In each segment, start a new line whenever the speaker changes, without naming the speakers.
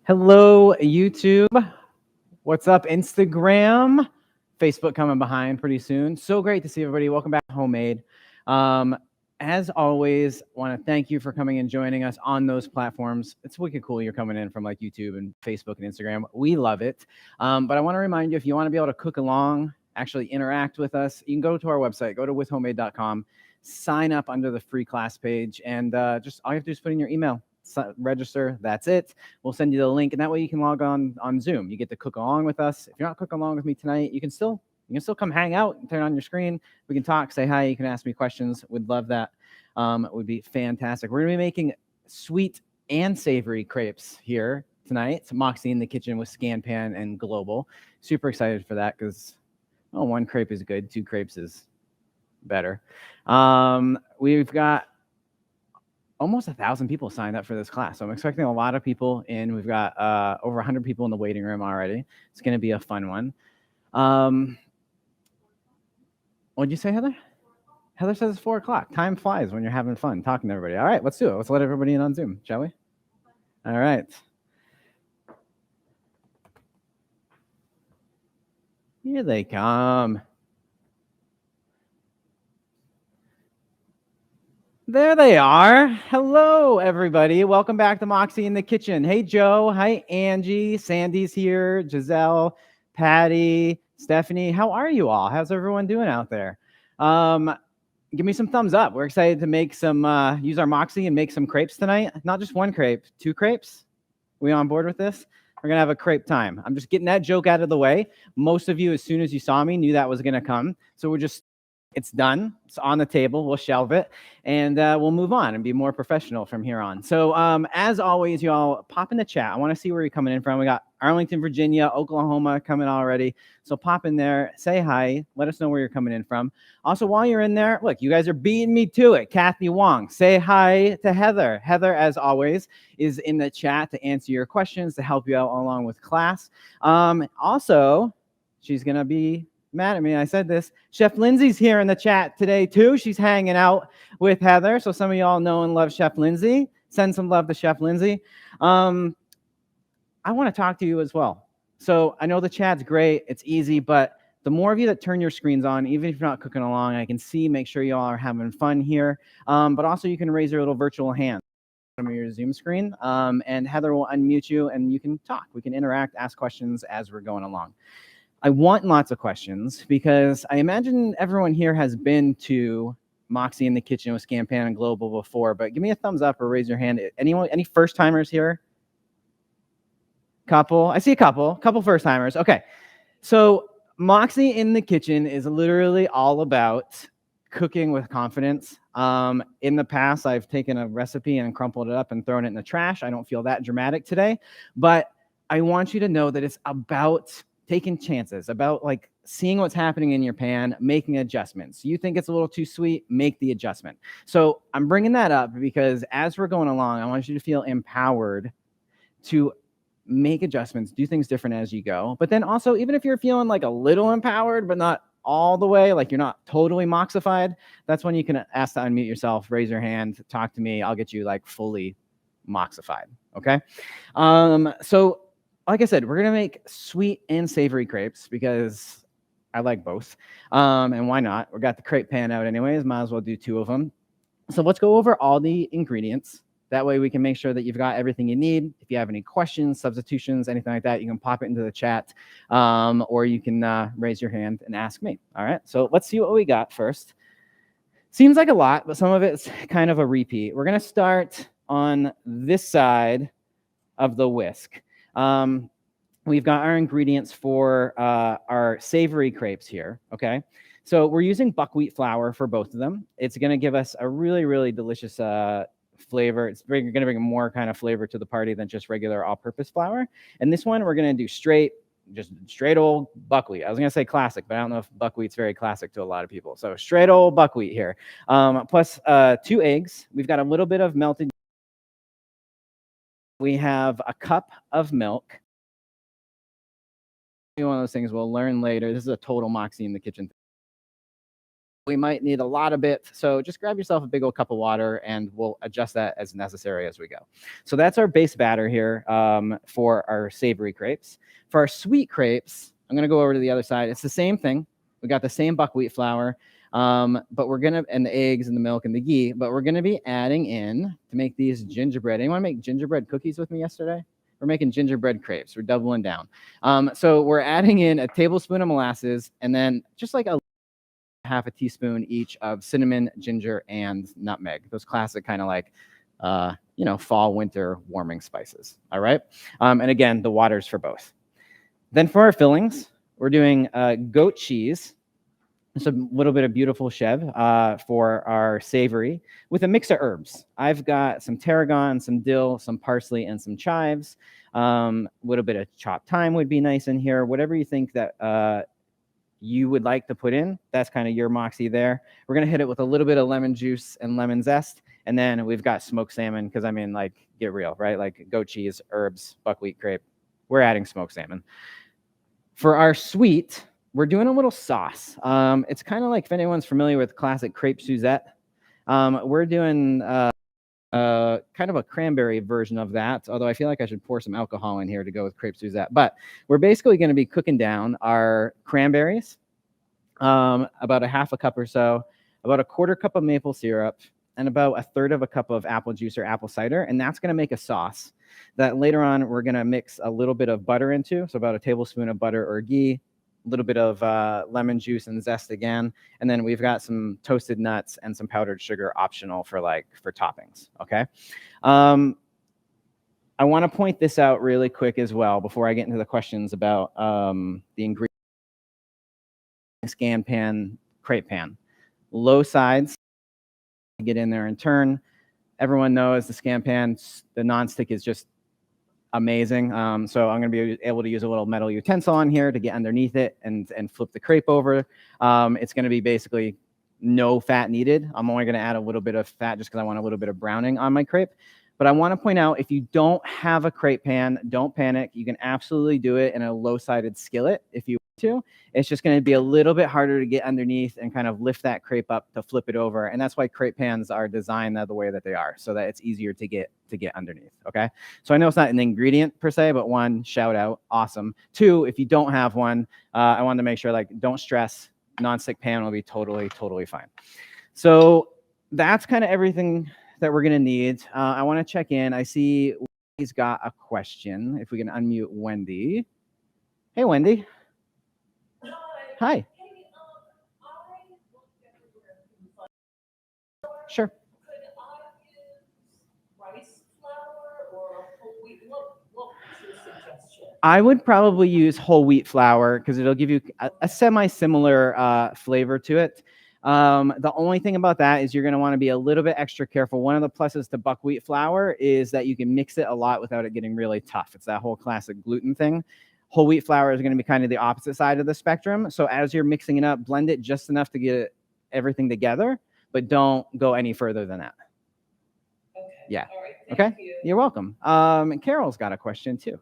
Hello, YouTube. What's up, Instagram? Facebook coming behind pretty soon. So great to see everybody. Welcome back to Homemade. Um, as always, want to thank you for coming and joining us on those platforms. It's wicked cool you're coming in from like YouTube and Facebook and Instagram. We love it. But I want to remind you, if you want to be able to cook along, actually interact with us, you can go to our website, go to withhomemade.com, sign up under the free class page, and just all you have to do is put in your email. Register. That's it. We'll send you the link, and that way you can log on Zoom. You get to cook along with us. If you're not cooking along with me tonight, you can still come hang out and turn on your screen. We can talk, say hi. You can ask me questions. We'd love that. It would be fantastic. We're gonna be making sweet and savory crepes here tonight. It's Moxie in the kitchen with Scan Pan and Global. Super excited for that because one crepe is good, two crepes is better. We've got almost 1,000 people signed up for this class. So I'm expecting a lot of people in. We've got over 100 people in the waiting room already. It's going to be a fun one. What'd you say, Heather? Heather says it's 4 o'clock. Time flies when you're having fun talking to everybody. All right, let's do it. Let's let everybody in on Zoom, shall we? All right. Here they come. There they are. Hello, everybody. Welcome back to Moxie in the Kitchen. Hey, Joe. Hi, Angie. Sandy's here. Giselle, Patty, Stephanie. How are you all? How's everyone doing out there? Give me some thumbs up. We're excited to make some, use our Moxie and make some crepes tonight. Not just one crepe, two crepes. We on board with this? We're going to have a crepe time. I'm just getting that joke out of the way. Most of you, as soon as you saw me, knew that was going to come. So it's done. It's on the table. We'll shelve it, and we'll move on and be more professional from here on. So as always, y'all, pop in the chat. I want to see where you're coming in from. We got Arlington, Virginia, Oklahoma coming already. So pop in there, say hi, let us know where you're coming in from. Also, while you're in there, look, you guys are beating me to it. Kathy Wong, say hi to Heather. Heather, as always, is in the chat to answer your questions, to help you out along with class. Also, she's going to be mad at me. I said this. Chef Lindsay's here in the chat today, too. She's hanging out with Heather. So some of y'all know and love Chef Lindsay. Send some love to Chef Lindsay. I want to talk to you as well. So I know the chat's great. It's easy, but the more of you that turn your screens on, even if you're not cooking along, I can see, make sure y'all are having fun here. But also you can raise your little virtual hand on your Zoom screen, and Heather will unmute you and you can talk. We can interact, ask questions as we're going along. I want lots of questions because I imagine everyone here has been to Moxie in the Kitchen with Scan Pan and Global before, but give me a thumbs up or raise your hand. Anyone, any first timers here? Couple. I see a couple first timers. Okay. So Moxie in the Kitchen is literally all about cooking with confidence. In the past, I've taken a recipe and crumpled it up and thrown it in the trash. I don't feel that dramatic today, but I want you to know that it's about taking chances, about like seeing what's happening in your pan, making adjustments. You think it's a little too sweet, make the adjustment. So I'm bringing that up because as we're going along, I want you to feel empowered to make adjustments, do things different as you go. But then also, even if you're feeling like a little empowered, but not all the way, like you're not totally moxified, that's when you can ask to unmute yourself, raise your hand, talk to me. I'll get you like fully moxified. Okay. So like I said, we're going to make sweet and savory crepes because I like both. And why not? We got the crepe pan out anyways. Might as well do two of them. So let's go over all the ingredients. That way we can make sure that you've got everything you need. If you have any questions, substitutions, anything like that, you can pop it into the chat, or you can raise your hand and ask me. All right. So let's see what we got first. Seems like a lot, but some of it's kind of a repeat. We're going to start on this side of the whisk. We've got our ingredients for our savory crepes here, okay? So we're using buckwheat flour for both of them. It's going to give us a really, really delicious flavor. It's going to bring more kind of flavor to the party than just regular all-purpose flour. And this one, we're going to do straight old buckwheat. I was going to say classic, but I don't know if buckwheat's very classic to a lot of people. So straight old buckwheat here, plus 2 eggs. We've got a little bit of melted. We have a cup of milk. One of those things we'll learn later. This is a total Moxie in the Kitchen. We might need a lot of it. So just grab yourself a big old cup of water and we'll adjust that as necessary as we go. So that's our base batter here for our savory crepes. For our sweet crepes, I'm going to go over to the other side. It's the same thing. We got the same buckwheat flour, but we're going to, and the eggs and the milk and the ghee, but we're going to be adding in to make these gingerbread. Anyone make gingerbread cookies with me yesterday? We're making gingerbread crepes. We're doubling down. So we're adding in a tablespoon of molasses and then just like a half a teaspoon each of cinnamon, ginger, and nutmeg. Those classic kind of like, fall, winter warming spices. All right. And again, the water's for both. Then for our fillings, we're doing goat cheese. Just a little bit of beautiful chev for our savory with a mix of herbs. I've got some tarragon, some dill, some parsley, and some chives. A little bit of chopped thyme would be nice in here. Whatever you think that you would like to put in, that's kind of your moxie there. We're going to hit it with a little bit of lemon juice and lemon zest. And then we've got smoked salmon because, I mean, like, get real, right? Like goat cheese, herbs, buckwheat crepe. We're adding smoked salmon. For our sweet, we're doing a little sauce. It's kind of like, if anyone's familiar with classic crepe Suzette, we're doing kind of a cranberry version of that, although I feel like I should pour some alcohol in here to go with crepe Suzette. But we're basically going to be cooking down our cranberries, about a half a cup or so, about a quarter cup of maple syrup, and about a third of a cup of apple juice or apple cider. And that's going to make a sauce that later on we're going to mix a little bit of butter into, so about a tablespoon of butter or ghee, a little bit of lemon juice and zest again, and then we've got some toasted nuts and some powdered sugar optional for toppings. Okay. I want to point this out really quick as well before I get into the questions about the ingredients. Scan pan, crepe pan, low sides. Get in there and turn. Everyone knows the scan pan, the nonstick is just amazing. So I'm going to be able to use a little metal utensil on here to get underneath it and flip the crepe over. It's going to be basically no fat needed. I'm only going to add a little bit of fat just because I want a little bit of browning on my crepe. But I want to point out, if you don't have a crepe pan, don't panic. You can absolutely do it in a low-sided skillet if you want to. It's just going to be a little bit harder to get underneath and kind of lift that crepe up to flip it over. And that's why crepe pans are designed the way that they are, so that it's easier to get underneath. Okay. So I know it's not an ingredient per se, but one, shout out, awesome. Two, if you don't have one, I wanted to make sure, don't stress. Non-stick pan will be totally fine. So that's kind of everything that we're going to need. I want to check in. I see Wendy's got a question. If we can unmute Wendy. Hey, Wendy. Hi. Sure. Could I use rice flour or whole wheat? What's your suggestion? I would probably use whole wheat flour because it'll give you a semi-similar flavor to it. The only thing about that is you're going to want to be a little bit extra careful. One of the pluses to buckwheat flour is that you can mix it a lot without it getting really tough. It's that whole classic gluten thing. Whole wheat flour is going to be kind of the opposite side of the spectrum. So as you're mixing it up, blend it just enough to get everything together, but don't go any further than that. Okay. Yeah. All right. Thank you. You're welcome. And Carol's got a question too.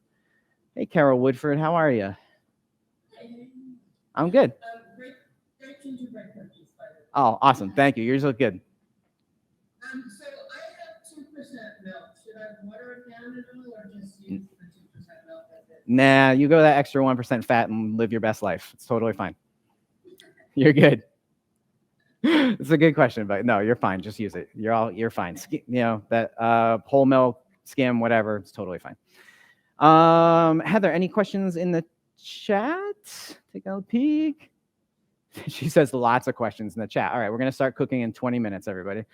Hey, Carol Woodford, how are you? I'm good. Great gingerbread cookies. Oh, awesome. Thank you. Yours look good.
So I have 2% milk. Should I water it down at all or just use the 2% milk?
Nah, you go that extra 1% fat and live your best life. It's totally fine. You're good. It's a good question, but no, you're fine. Just use it. You're fine. That whole milk, skim, whatever. It's totally fine. Heather, any questions in the chat? Take a peek. She says lots of questions in the chat. All right, we're going to start cooking in 20 minutes, everybody.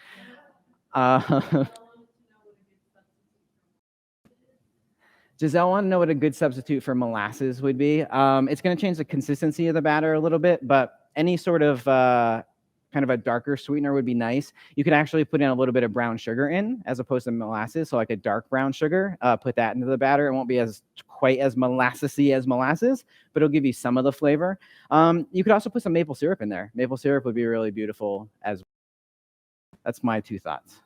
Giselle want to know what a good substitute for molasses would be. It's going to change the consistency of the batter a little bit, but any sort of kind of a darker sweetener would be nice. You could actually put in a little bit of brown sugar in as opposed to molasses, so like a dark brown sugar. Put that into the batter. It won't be quite as molassesy as molasses, but it'll give you some of the flavor. You could also put some maple syrup in there. Maple syrup would be really beautiful as well. That's my 2 thoughts.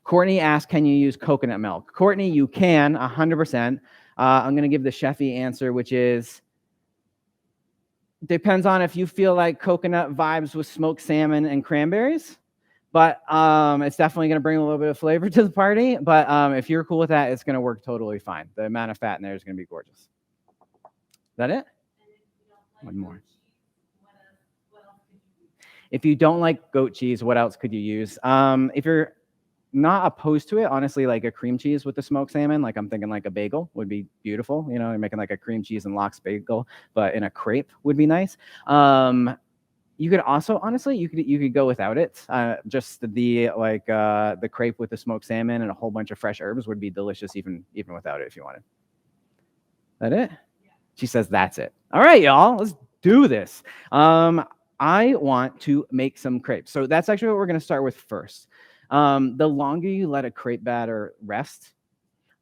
Courtney asked, can you use coconut milk? Courtney, you can, 100%. I'm going to give the chefy answer, which is Depends on if you feel like coconut vibes with smoked salmon and cranberries. But it's definitely going to bring a little bit of flavor to the party. But if you're cool with that, it's going to work totally fine. The amount of fat in there is going to be gorgeous. Is that it? One more. If you don't like goat cheese, what else could you use? If you're not opposed to it, honestly, like a cream cheese with the smoked salmon, like I'm thinking like a bagel would be beautiful. You know, you're making like a cream cheese and lox bagel, but in a crepe would be nice. You could also, honestly, you could go without it. Just the crepe with the smoked salmon and a whole bunch of fresh herbs would be delicious even without it if you wanted. That it? Yeah. She says that's it. All right, y'all, let's do this. I want to make some crepes. So that's actually what we're going to start with first. The longer you let a crepe batter rest,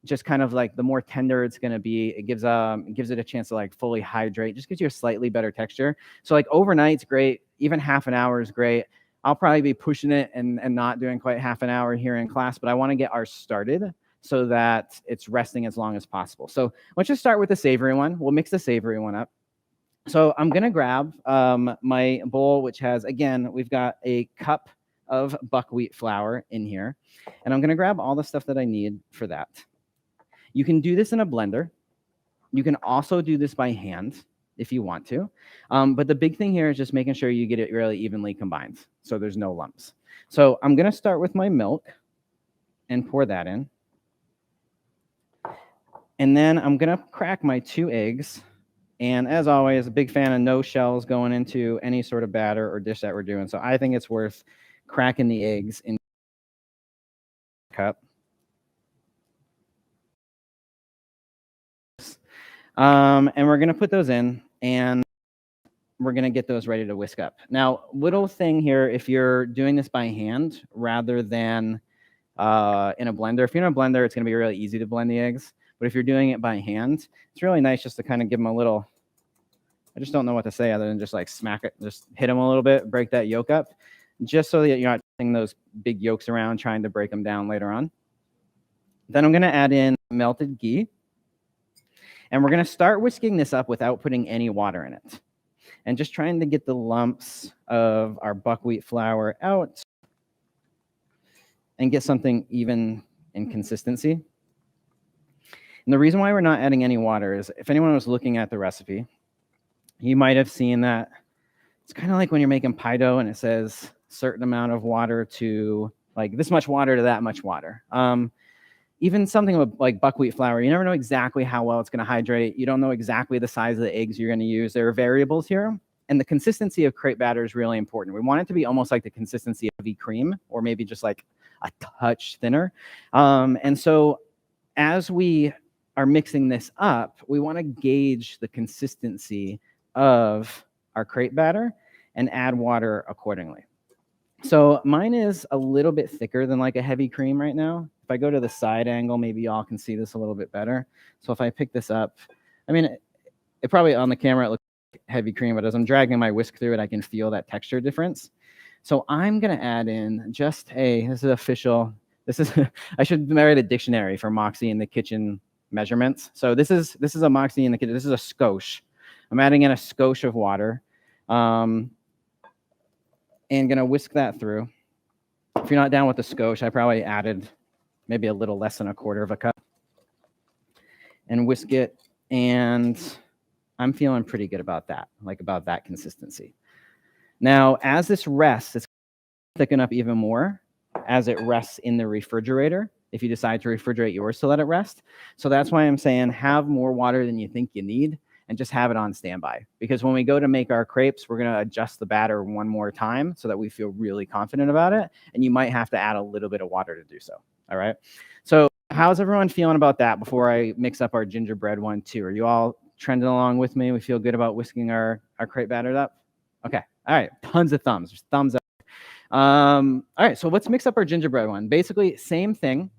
just kind of like the more tender it's going to be. It gives it a chance to like fully hydrate, just gives you a slightly better texture. So like overnight's great, even half an hour is great. I'll probably be pushing it and not doing quite half an hour here in class, but I want to get ours started so that it's resting as long as possible. So let's just start with the savory one. We'll mix the savory one up. So I'm going to grab my bowl, which has, again, we've got a cup of buckwheat flour in here. And I'm going to grab all the stuff that I need for that. You can do this in a blender. You can also do this by hand if you want to. But the big thing here is just making sure you get it really evenly combined so there's no lumps. So I'm going to start with my milk and pour that in. And then I'm going to crack my 2 eggs. And as always, a big fan of no shells going into any sort of batter or dish that we're doing. So I think it's worth cracking the eggs in a cup. And we're going to put those in, and we're going to get those ready to whisk up. Now, little thing here, if you're doing this by hand rather than in a blender, if you're in a blender, it's going to be really easy to blend the eggs. But if you're doing it by hand, it's really nice just to kind of give them a little, I just don't know what to say other than just like smack it, just hit them a little bit, break that yolk up, just so that you're not putting those big yolks around trying to break them down later on. Then I'm going to add in melted ghee. And we're going to start whisking this up without putting any water in it. And just trying to get the lumps of our buckwheat flour out and get something even in consistency. And the reason why we're not adding any water is if anyone was looking at the recipe, you might have seen that it's kind of like when you're making pie dough and it says certain amount of water to like this much water to that much water. Even something like buckwheat flour, you never know exactly how well it's going to hydrate. You don't know exactly the size of the eggs you're going to use. There are variables here. And the consistency of crepe batter is really important. We want it to be almost like the consistency of heavy cream or maybe just like a touch thinner. And so as we are mixing this up, we want to gauge the consistency of our crepe batter and add water accordingly. So mine is a little bit thicker than like a heavy cream right now. If I go to the side angle, maybe y'all can see this a little bit better. So if I pick this up, I mean, it probably on the camera, it looks like heavy cream, but as I'm dragging my whisk through it, I can feel that texture difference. So I'm going to add in just this is official. This is, I should write a dictionary for Moxie in the kitchen measurements. So this is a Moxie in the kitchen. This is a skosh. I'm adding in a skosh of water. And going to whisk that through. If you're not down with the skosh, I probably added maybe a little less than 1/4 of a cup. And whisk it, and I'm feeling pretty good about that, like about that consistency. Now, as this rests, it's going to thicken up even more as it rests in the refrigerator, if you decide to refrigerate yours to let it rest. So that's why I'm saying have more water than you think you need, and just have it on standby. Because when we go to make our crepes, we're going to adjust the batter one more time so that we feel really confident about it. And you might have to add a little bit of water to do so. All right. So how's everyone feeling about that before I mix up our gingerbread one too? Are you all trending along with me? We feel good about whisking our crepe batter up? Okay. All right. Tons of thumbs. There's thumbs up. All right. So let's mix up our gingerbread one. Basically, same thing.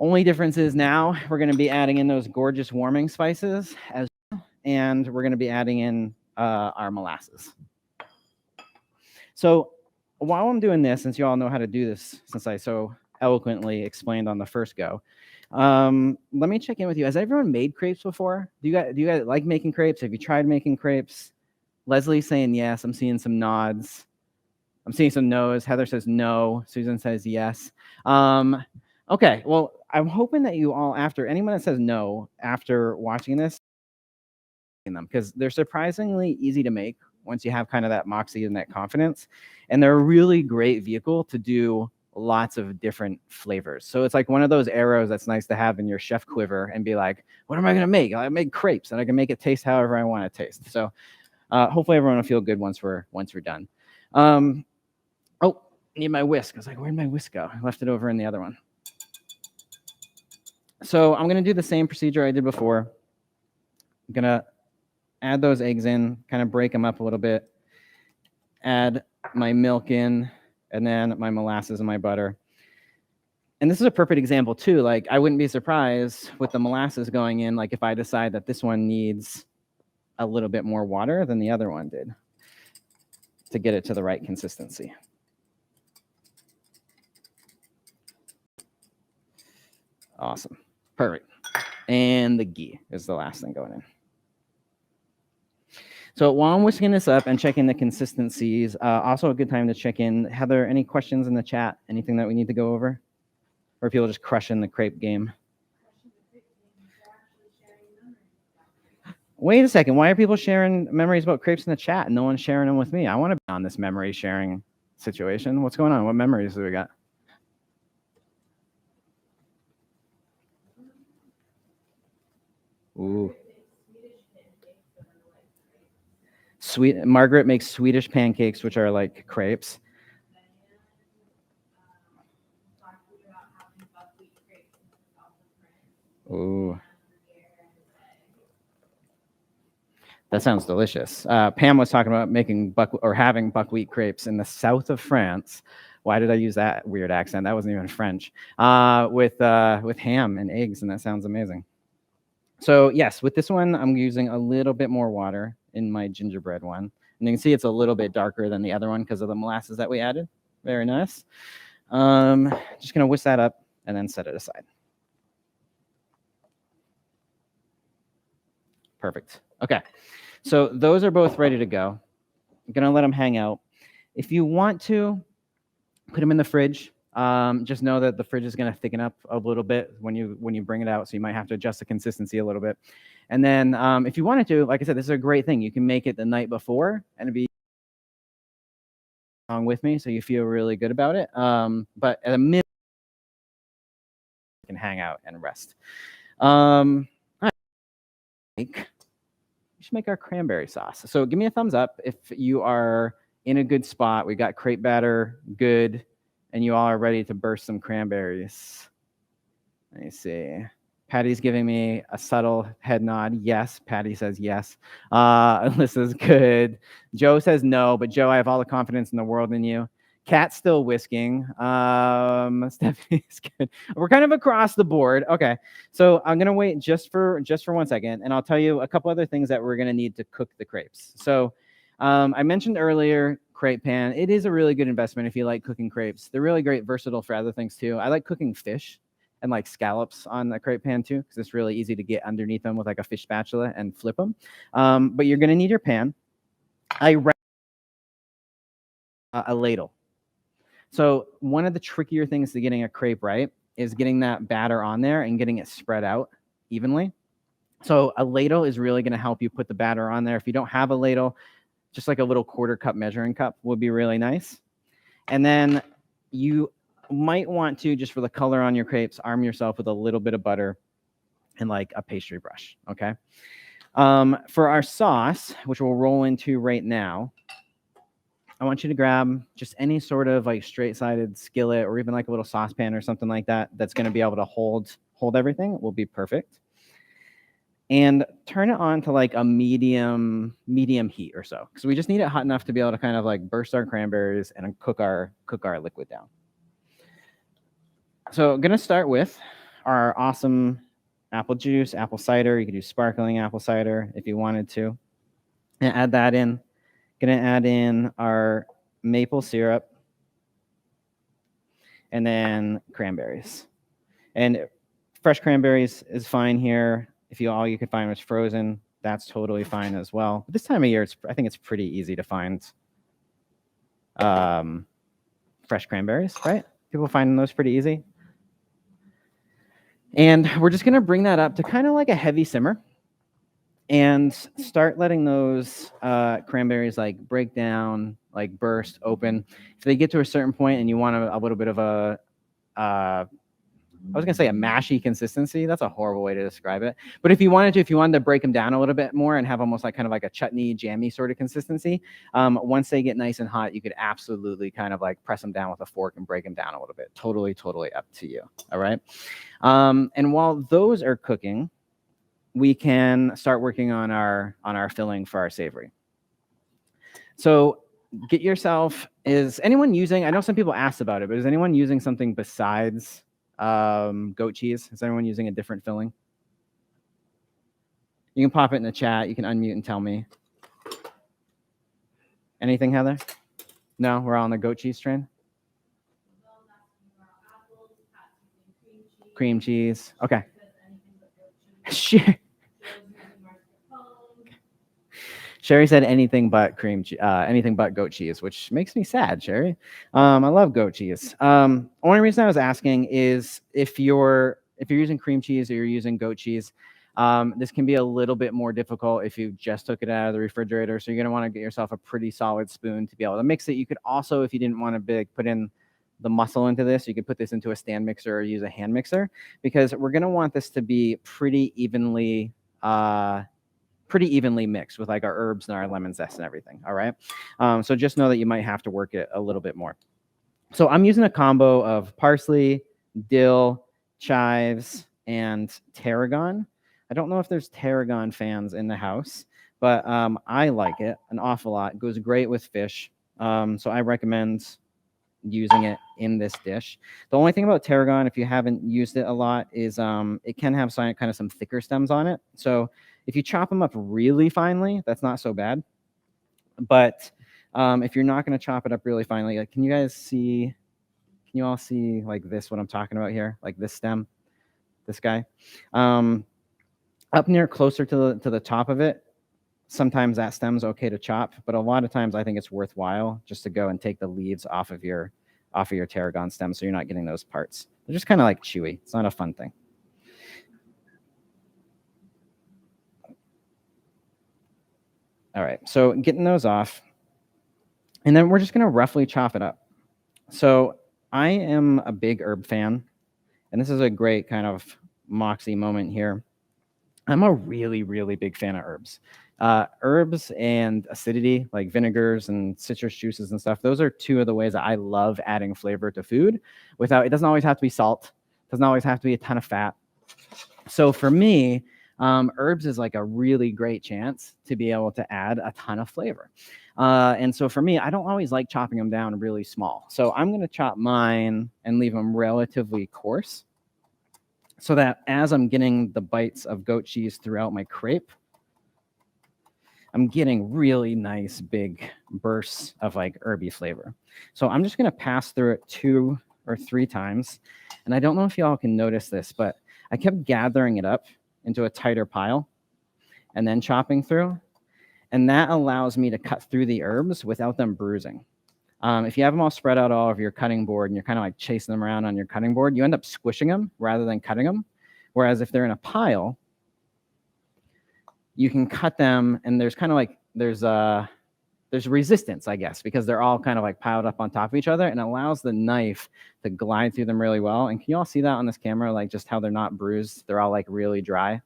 Only difference is now we're going to be adding in those gorgeous warming spices, and we're going to be adding in our molasses. So while I'm doing this, since you all know how to do this, since I so eloquently explained on the first go, Let me check in with you. Has everyone made crepes before? Do you guys like making crepes? Have you tried making crepes? Leslie's saying yes. I'm seeing some nods. I'm seeing some no's. Heather says no. Susan says yes. Okay. Well, I'm hoping that you all, after anyone that says no after watching this, them because they're surprisingly easy to make once you have kind of that moxie and that confidence, and they're a really great vehicle to do lots of different flavors. So it's like one of those arrows that's nice to have in your chef quiver and be like, what am I going to make? I make crepes and I can make it taste however I want to taste. So hopefully everyone will feel good once we're done. Oh, need my whisk. I was like, where'd my whisk go? I left it over in the other one. So I'm going to do the same procedure I did before. I'm going to add those eggs in, kind of break them up a little bit, add my milk in, and then my molasses and my butter. And this is a perfect example too. Like I wouldn't be surprised with the molasses going in, like if I decide that this one needs a little bit more water than the other one did to get it to the right consistency. Awesome. Perfect. And the ghee is the last thing going in. So while I'm whisking this up and checking the consistencies, also a good time to check in. Heather, any questions in the chat? Anything that we need to go over? Or are people just crushing the crepe game? Wait a second. Why are people sharing memories about crepes in the chat and no one's sharing them with me? I want to be on this memory sharing situation. What's going on? What memories do we got? Ooh. Margaret makes Swedish pancakes, which are like crepes. Ooh. That sounds delicious. Pam was talking about making having buckwheat crepes in the south of France. Why did I use that weird accent? That wasn't even French. With ham and eggs, and that sounds amazing. So yes, with this one, I'm using a little bit more water in my gingerbread one. And you can see it's a little bit darker than the other one because of the molasses that we added. Very nice. Just gonna whisk that up and then set it aside. Perfect. Okay, so those are both ready to go. I'm gonna let them hang out. If you want to, put them in the fridge. Just know that the fridge is gonna thicken up a little bit when you bring it out, so you might have to adjust the consistency a little bit. And then if you wanted to, like I said, this is a great thing. You can make it the night before and it'd be along with me, so you feel really good about it. But at a minimum, you can hang out and rest. We should make our cranberry sauce. So give me a thumbs up if you are in a good spot. We got crepe batter good, and you all are ready to burst some cranberries. Let me see. Patty's giving me a subtle head nod. Yes, Patty says yes. Alyssa's good. Joe says no, but Joe, I have all the confidence in the world in you. Kat's still whisking. Stephanie's good. We're kind of across the board. Okay, so I'm gonna wait just for 1 second, and I'll tell you a couple other things that we're gonna need to cook the crepes. So I mentioned earlier crepe pan. It is a really good investment if you like cooking crepes. They're really great, versatile for other things too. I like cooking fish and like scallops on the crepe pan too, because it's really easy to get underneath them with like a fish spatula and flip them. But you're gonna need your pan. I recommend a ladle. So one of the trickier things to getting a crepe right is getting that batter on there and getting it spread out evenly. So a ladle is really going to help you put the batter on there. If you don't have a ladle, just like a little quarter cup measuring cup would be really nice. And then you might want to, just for the color on your crepes, arm yourself with a little bit of butter and like a pastry brush, okay? For our sauce, which we'll roll into right now, I want you to grab just any sort of like straight-sided skillet or even like a little saucepan or something like that that's going to be able to hold everything. It will be perfect. And turn it on to like a medium heat or so, because we just need it hot enough to be able to kind of like burst our cranberries and cook our liquid down. So I'm going to start with our awesome apple juice, apple cider. You could do sparkling apple cider if you wanted to. And add that in. Going to add in our maple syrup and then cranberries. And Fresh cranberries is fine here. If all you could find was frozen, that's totally fine as well. But this time of year, I think it's pretty easy to find fresh cranberries, right? People find those pretty easy. And we're just gonna bring that up to kind of like a heavy simmer and start letting those cranberries like break down, like burst open. If they get to a certain point and you want a little bit of a, I was gonna say a mashy consistency. That's a horrible way to describe it. But if you wanted to break them down a little bit more and have almost like kind of like a chutney, jammy sort of consistency, once they get nice and hot, you could absolutely kind of like press them down with a fork and break them down a little bit. Totally, totally up to you. All right. And while those are cooking, we can start working on our filling for our savory. So get yourself, is anyone using, I know some people asked about it, but is anyone using something besides goat cheese? Is anyone using a different filling? You can pop it in the chat. You can unmute and tell me. Anything, Heather? No, we're on the goat cheese train. Cream cheese. Okay. Sure. Sherry said anything but anything but goat cheese, which makes me sad, Sherry. I love goat cheese. Only reason I was asking is if you're using cream cheese or you're using goat cheese, this can be a little bit more difficult if you just took it out of the refrigerator. So you're gonna want to get yourself a pretty solid spoon to be able to mix it. You could also, if you didn't want to put in the muscle into this, you could put this into a stand mixer or use a hand mixer, because we're gonna want this to be pretty evenly mixed with like our herbs and our lemon zest and everything. All right. So just know that you might have to work it a little bit more. So I'm using a combo of parsley, dill, chives, and tarragon. I don't know if there's tarragon fans in the house, but I like it an awful lot. It goes great with fish. So I recommend using it in this dish. The only thing about tarragon, if you haven't used it a lot, is it can have kind of some thicker stems on it. So if you chop them up really finely, that's not so bad. But if you're not going to chop it up really finely, like, can you all see like this, what I'm talking about here? Like this stem, this guy. Up near closer to the top of it, sometimes that stem's okay to chop, but a lot of times I think it's worthwhile just to go and take the leaves off of your tarragon stem, so you're not getting those parts. They're just kind of like chewy. It's not a fun thing. All right, so getting those off, and then we're just gonna roughly chop it up. So I am a big herb fan, and this is a great kind of Moxie moment here. I'm a really, really big fan of herbs. Herbs and acidity, like vinegars and citrus juices and stuff, those are two of the ways that I love adding flavor to food. It doesn't always have to be salt. It doesn't always have to be a ton of fat. So for me, herbs is like a really great chance to be able to add a ton of flavor. And so for me, I don't always like chopping them down really small. So I'm going to chop mine and leave them relatively coarse, so that as I'm getting the bites of goat cheese throughout my crepe, I'm getting really nice big bursts of like herby flavor. So I'm just going to pass through it 2 or 3 times. And I don't know if y'all can notice this, but I kept gathering it up into a tighter pile and then chopping through. And that allows me to cut through the herbs without them bruising. If you have them all spread out all over your cutting board and you're kind of like chasing them around on your cutting board, you end up squishing them rather than cutting them. Whereas if they're in a pile, you can cut them, and there's kind of like, there's resistance, I guess, because they're all kind of like piled up on top of each other, and it allows the knife to glide through them really well. And can you all see that on this camera, like just how they're not bruised? They're all like really dry.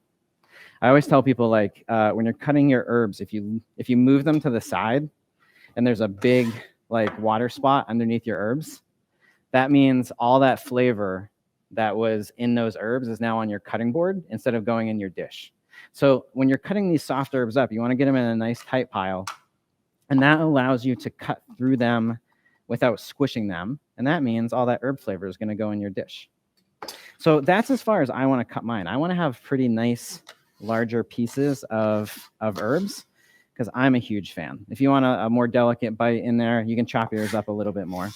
I always tell people, like, when you're cutting your herbs, if you move them to the side and there's a big like water spot underneath your herbs, that means all that flavor that was in those herbs is now on your cutting board instead of going in your dish. So when you're cutting these soft herbs up, you want to get them in a nice tight pile, and that allows you to cut through them without squishing them, and that means all that herb flavor is going to go in your dish. So that's as far as I want to cut mine. I want to have pretty nice larger pieces of herbs, because I'm a huge fan. If you want a more delicate bite in there, you can chop yours up a little bit more.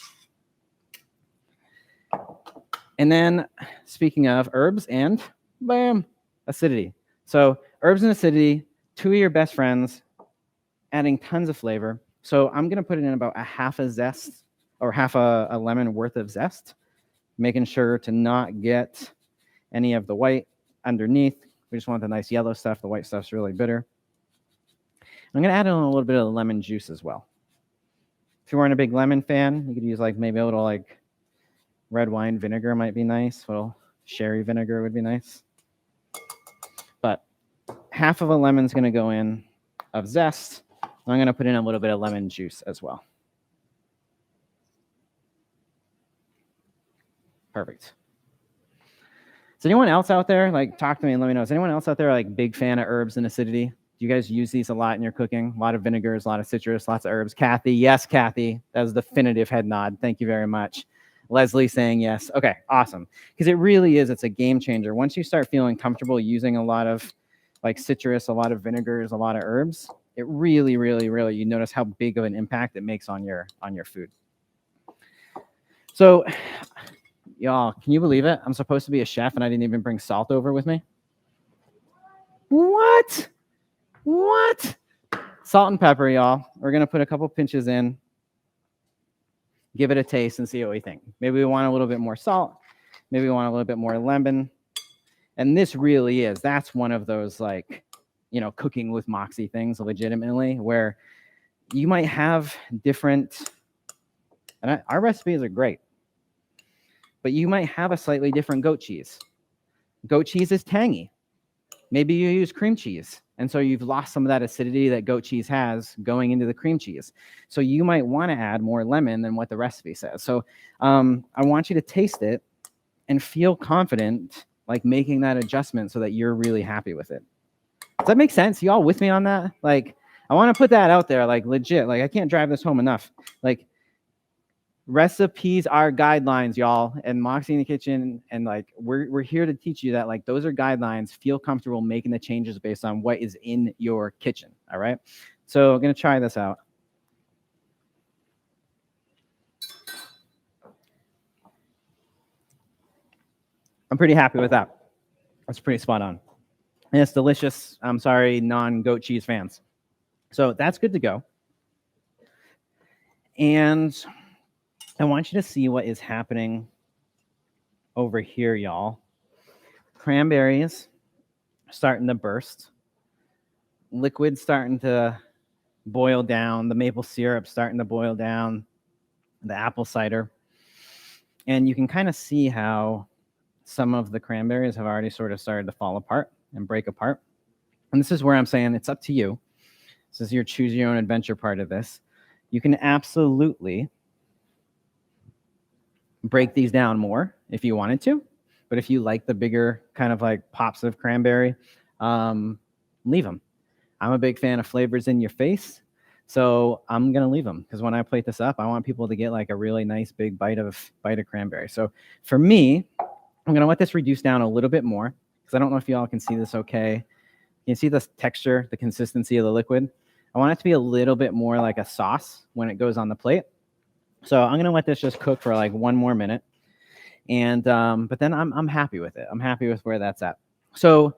And then speaking of herbs and bam, acidity. So herbs and acidity, two of your best friends, adding tons of flavor. So I'm going to put it in about a half a zest or half a lemon worth of zest, making sure to not get any of the white underneath. We just want the nice yellow stuff. The white stuff's really bitter. I'm going to add in a little bit of lemon juice as well. If you weren't a big lemon fan, you could use like maybe a little like red wine vinegar might be nice. A little sherry vinegar would be nice. But half of a lemon's going to go in of zest. I'm going to put in a little bit of lemon juice as well. Perfect. Is anyone else out there, like, talk to me and let me know. Is anyone else out there like big fan of herbs and acidity? Do you guys use these a lot in your cooking? A lot of vinegars, a lot of citrus, lots of herbs. Kathy, yes, Kathy. That was a definitive head nod. Thank you very much. Leslie saying yes. Okay, awesome. Because it really is, it's a game changer. Once you start feeling comfortable using a lot of like citrus, a lot of vinegars, a lot of herbs, it really, really, really, you notice how big of an impact it makes on your food. So, y'all, can you believe it? I'm supposed to be a chef and I didn't even bring salt over with me. What? What? Salt and pepper, y'all. We're going to put a couple pinches in, give it a taste and see what we think. Maybe we want a little bit more salt. Maybe we want a little bit more lemon. And this really is, that's one of those like, you know, cooking with Moxie things legitimately, where you might have different, and our recipes are great, but you might have a slightly different goat cheese. Goat cheese is tangy. Maybe you use cream cheese, and so you've lost some of that acidity that goat cheese has going into the cream cheese. So you might want to add more lemon than what the recipe says. So I want you to taste it and feel confident like making that adjustment so that you're really happy with it. Does that make sense? You all with me on that? Like, I want to put that out there, like legit. Like, I can't drive this home enough. Like, recipes are guidelines, y'all, and Moxie in the kitchen, and like we're here to teach you that like those are guidelines. Feel comfortable making the changes based on what is in your kitchen. All right, so I'm gonna try this out. I'm pretty happy with that. That's pretty spot on, and it's delicious. I'm sorry, non-goat cheese fans. So that's good to go, and I want you to see what is happening over here, y'all. Cranberries starting to burst. Liquid starting to boil down. The maple syrup starting to boil down. The apple cider. And you can kind of see how some of the cranberries have already sort of started to fall apart and break apart. And this is where I'm saying it's up to you. This is your choose your own adventure part of this. You can absolutely break these down more if you wanted to, but if you like the bigger kind of like pops of cranberry, leave them. I'm a big fan of flavors in your face, so I'm gonna leave them because when I plate this up, I want people to get like a really nice big bite of cranberry. So for me, I'm gonna let this reduce down a little bit more because I don't know if y'all can see this okay. You can see the texture, the consistency of the liquid. I want it to be a little bit more like a sauce when it goes on the plate. So I'm gonna let this just cook for like one more minute, and but then I'm happy with it. I'm happy with where that's at. So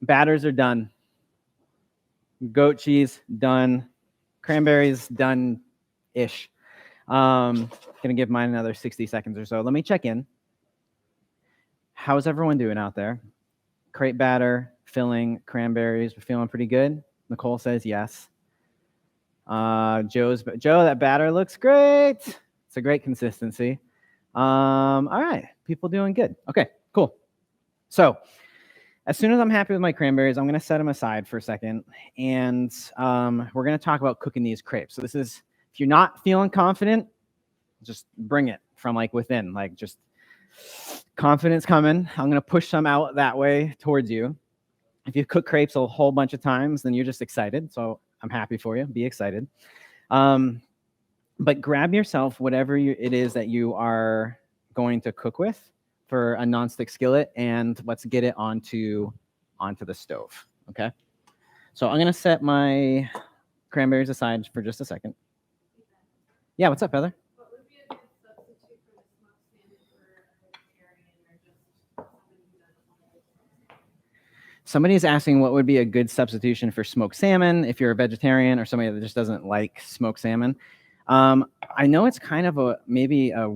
batters are done. Goat cheese done. Cranberries done-ish. Gonna give mine another 60 seconds or so. Let me check in. How's everyone doing out there? Crepe batter, filling, cranberries. We're feeling pretty good. Nicole says yes. Joe, that batter looks great. It's a great consistency. All right, people doing good. Okay, cool. So as soon as I'm happy with my cranberries, I'm going to set them aside for a second, and we're going to talk about cooking these crepes. So this is, if you're not feeling confident, just bring it from like within, like just confidence coming. I'm going to push some out that way towards you. If you cook crepes a whole bunch of times, then you're just excited. So I'm happy for you. Be excited. But grab yourself whatever it is that you are going to cook with for a nonstick skillet, and let's get it onto the stove. Okay. So I'm going to set my cranberries aside for just a second. Yeah, what's up, Heather?
What would be a good substitute for the smoked salmon for
Somebody's asking what would be a good substitution for smoked salmon if you're a vegetarian or somebody that just doesn't like smoked salmon. I know it's kind of maybe a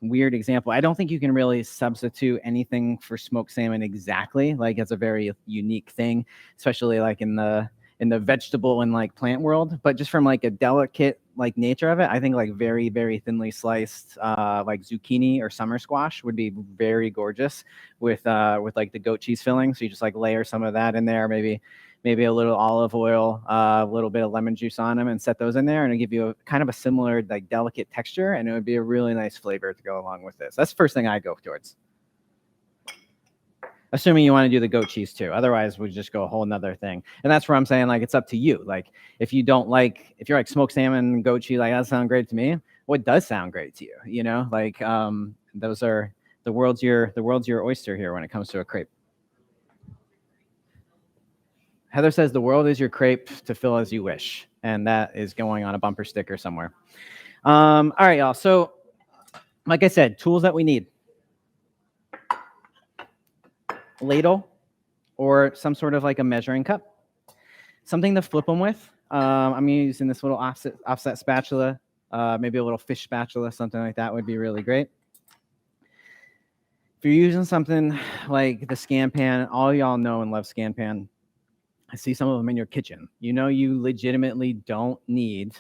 weird example. I don't think you can really substitute anything for smoked salmon exactly. Like it's a very unique thing, especially like in the vegetable and like plant world. But just from like a delicate like nature of it, I think like very, very thinly sliced like zucchini or summer squash would be very gorgeous with like the goat cheese filling. So you just like layer some of that in there, maybe a little olive oil, a little bit of lemon juice on them, and set those in there, and it'll give you a kind of a similar like delicate texture, and it would be a really nice flavor to go along with this. That's the first thing I go towards. Assuming you want to do the goat cheese too. Otherwise, we just go a whole nother thing. And that's where I'm saying, like, it's up to you. Like, if you're like smoked salmon, goat cheese, like that sounds great to me. What does sound great to you? You know, like those are the world's your oyster here when it comes to a crepe. Heather says the world is your crepe to fill as you wish, and that is going on a bumper sticker somewhere. All right, y'all. So, like I said, tools that we need. Ladle or some sort of like a measuring cup, something to flip them with. I'm using this little offset spatula, maybe a little fish spatula, something like that would be really great. If you're using something like the Scan Pan, all y'all know and love Scan Pan. I see some of them in your kitchen. You know, you legitimately don't need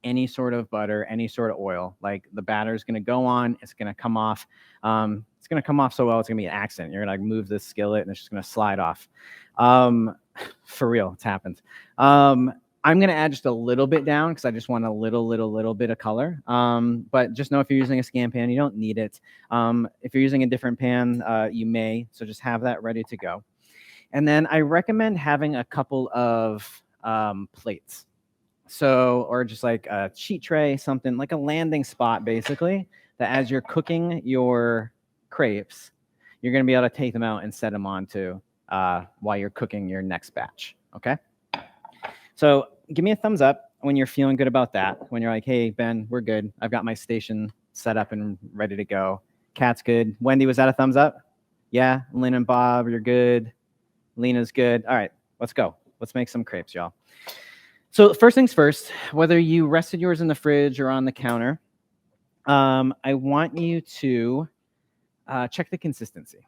any sort of butter, any sort of oil. Like the batter is going to go on, it's going to come off. It's going to come off so well, it's going to be an accident. You're going to like move this skillet and it's just going to slide off. For real, it's happened. I'm going to add just a little bit down because I just want a little bit of color. But just know if you're using a Scan Pan, you don't need it. If you're using a different pan, you may. So just have that ready to go. And then I recommend having a couple of plates. So, or just like a sheet tray, something like a landing spot, basically, that as you're cooking your crepes, you're going to be able to take them out and set them onto while you're cooking your next batch. Okay. So give me a thumbs up when you're feeling good about that. When you're like, hey, Ben, we're good. I've got my station set up and ready to go. Kat's good. Wendy, was that a thumbs up? Yeah. Lynn and Bob, you're good. Lena's good. All right, let's go. Let's make some crepes, y'all. So first things first, whether you rested yours in the fridge or on the counter, I want you to check the consistency.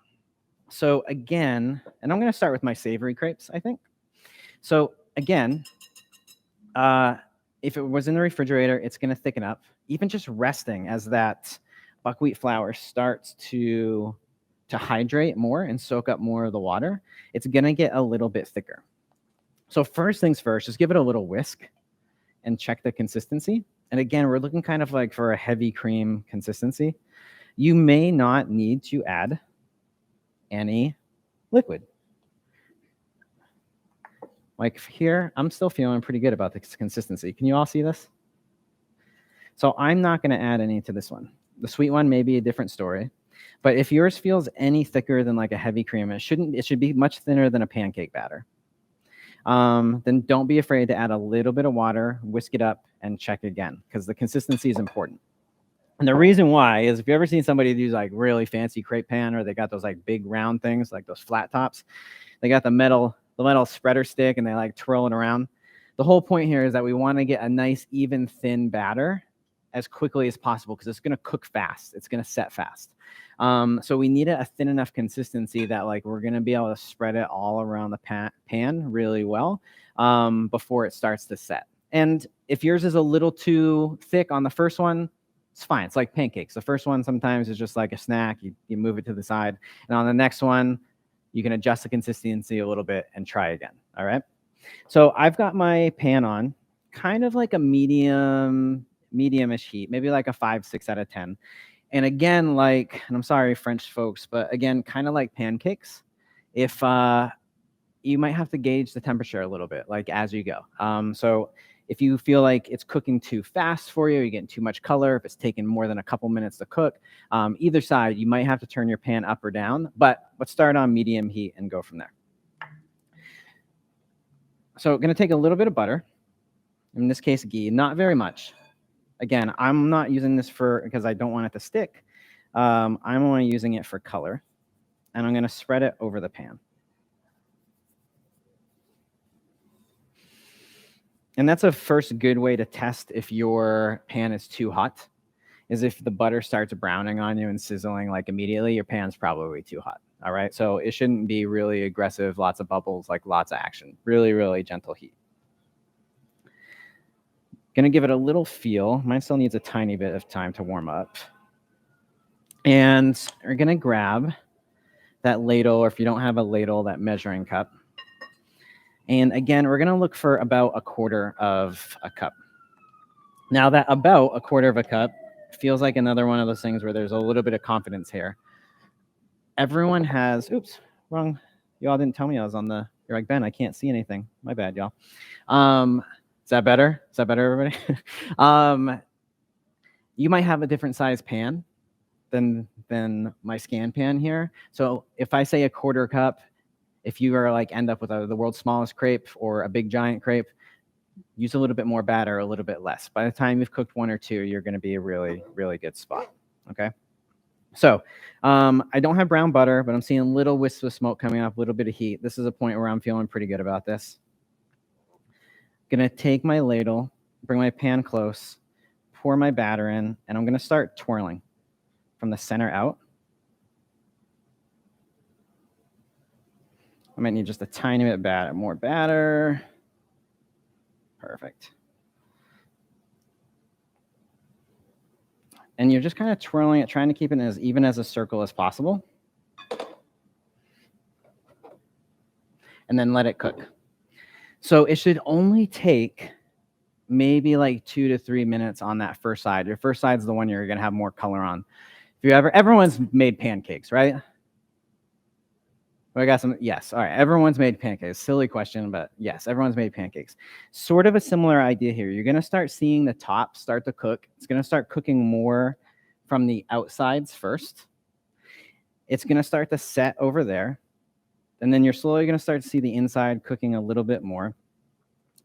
So again, and I'm going to start with my savory crepes, I think. So again, if it was in the refrigerator, it's going to thicken up. Even just resting as that buckwheat flour starts to hydrate more and soak up more of the water, it's going to get a little bit thicker. So first things first, just give it a little whisk and check the consistency. And again, we're looking kind of like for a heavy cream consistency. You may not need to add any liquid. Like here, I'm still feeling pretty good about the consistency. Can you all see this? So I'm not going to add any to this one. The sweet one may be a different story. But if yours feels any thicker than like a heavy cream, it should be much thinner than a pancake batter. Then don't be afraid to add a little bit of water, whisk it up, and check again, because the consistency is important. And the reason why is if you've ever seen somebody do like really fancy crepe pan, or they got those like big round things, like those flat tops, they got the metal spreader stick and they like twirl it around. The whole point here is that we want to get a nice, even, thin batter as quickly as possible because it's going to cook fast. It's going to set fast. So we need a thin enough consistency that like we're going to be able to spread it all around the pan really well before it starts to set. And if yours is a little too thick on the first one, it's fine. It's like pancakes. The first one sometimes is just like a snack. You move it to the side. And on the next one, you can adjust the consistency a little bit and try again. All right. So I've got my pan on kind of like a medium-ish heat, maybe like a 5, 6 out of 10. And again, like, and I'm sorry, French folks, but again, kind of like pancakes, if you might have to gauge the temperature a little bit, like as you go. So if you feel like it's cooking too fast for you, you're getting too much color, if it's taking more than a couple minutes to cook, either side, you might have to turn your pan up or down, but let's start on medium heat and go from there. So going to take a little bit of butter, in this case, ghee, not very much. Again, I'm not using this because I don't want it to stick. I'm only using it for color, and I'm going to spread it over the pan. And that's a first good way to test if your pan is too hot, is if the butter starts browning on you and sizzling like immediately, your pan's probably too hot. All right. So it shouldn't be really aggressive, lots of bubbles, like lots of action. Really, really gentle heat. Gonna give it a little feel. Mine still needs a tiny bit of time to warm up. And we're gonna grab that ladle, or if you don't have a ladle, that measuring cup. And again, we're gonna look for about a quarter of a cup. Now that about a quarter of a cup feels like another one of those things where there's a little bit of confidence here. Everyone has, oops, wrong. Y'all didn't tell me I was on the, you're like, Ben, I can't see anything. My bad, y'all. Is that better? Is that better, everybody? You might have a different size pan than my scan pan here. So if I say a quarter cup, if you are like end up with the world's smallest crepe or a big giant crepe, use a little bit more batter, a little bit less. By the time you've cooked one or two, you're going to be a really, really good spot. Okay. So I don't have brown butter, but I'm seeing little wisps of smoke coming up, a little bit of heat. This is a point where I'm feeling pretty good about this. Gonna take my ladle, bring my pan close, pour my batter in, and I'm gonna start twirling from the center out. I might need just a tiny bit more batter. Perfect. And you're just kind of twirling it, trying to keep it as even as a circle as possible. And then let it cook. So it should only take maybe like 2 to 3 minutes on that first side. Your first side's the one you're going to have more color on. If you everyone's made pancakes, right? I got some, yes. All right, everyone's made pancakes. Silly question, but yes, everyone's made pancakes. Sort of a similar idea here. You're going to start seeing the top start to cook. It's going to start cooking more from the outsides first. It's going to start to set over there. And then you're slowly going to start to see the inside cooking a little bit more.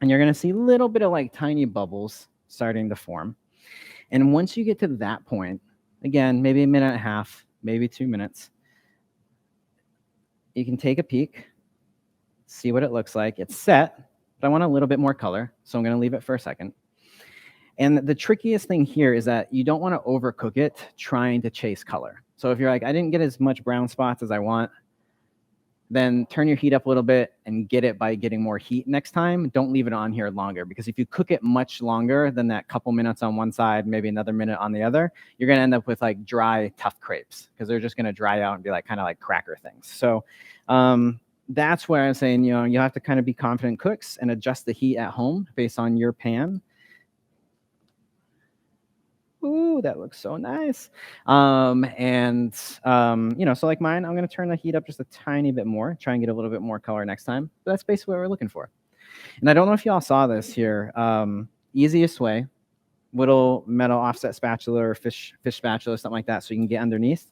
And you're going to see a little bit of like tiny bubbles starting to form. And once you get to that point, again, maybe a minute and a half, maybe 2 minutes, you can take a peek, see what it looks like. It's set, but I want a little bit more color, so I'm going to leave it for a second. And the trickiest thing here is that you don't want to overcook it trying to chase color. So if you're like, I didn't get as much brown spots as I want, then turn your heat up a little bit and get it by getting more heat next time. Don't leave it on here longer, because if you cook it much longer than that couple minutes on one side, maybe another minute on the other, you're going to end up with like dry, tough crepes, because they're just going to dry out and be like kind of like cracker things. So that's where I'm saying, you know, you have to kind of be confident cooks and adjust the heat at home based on your pan. Ooh, that looks so nice. You know, so like mine, I'm going to turn the heat up just a tiny bit more, try and get a little bit more color next time. But that's basically what we're looking for. And I don't know if y'all saw this here. Easiest way, little metal offset spatula or fish spatula, something like that, so you can get underneath.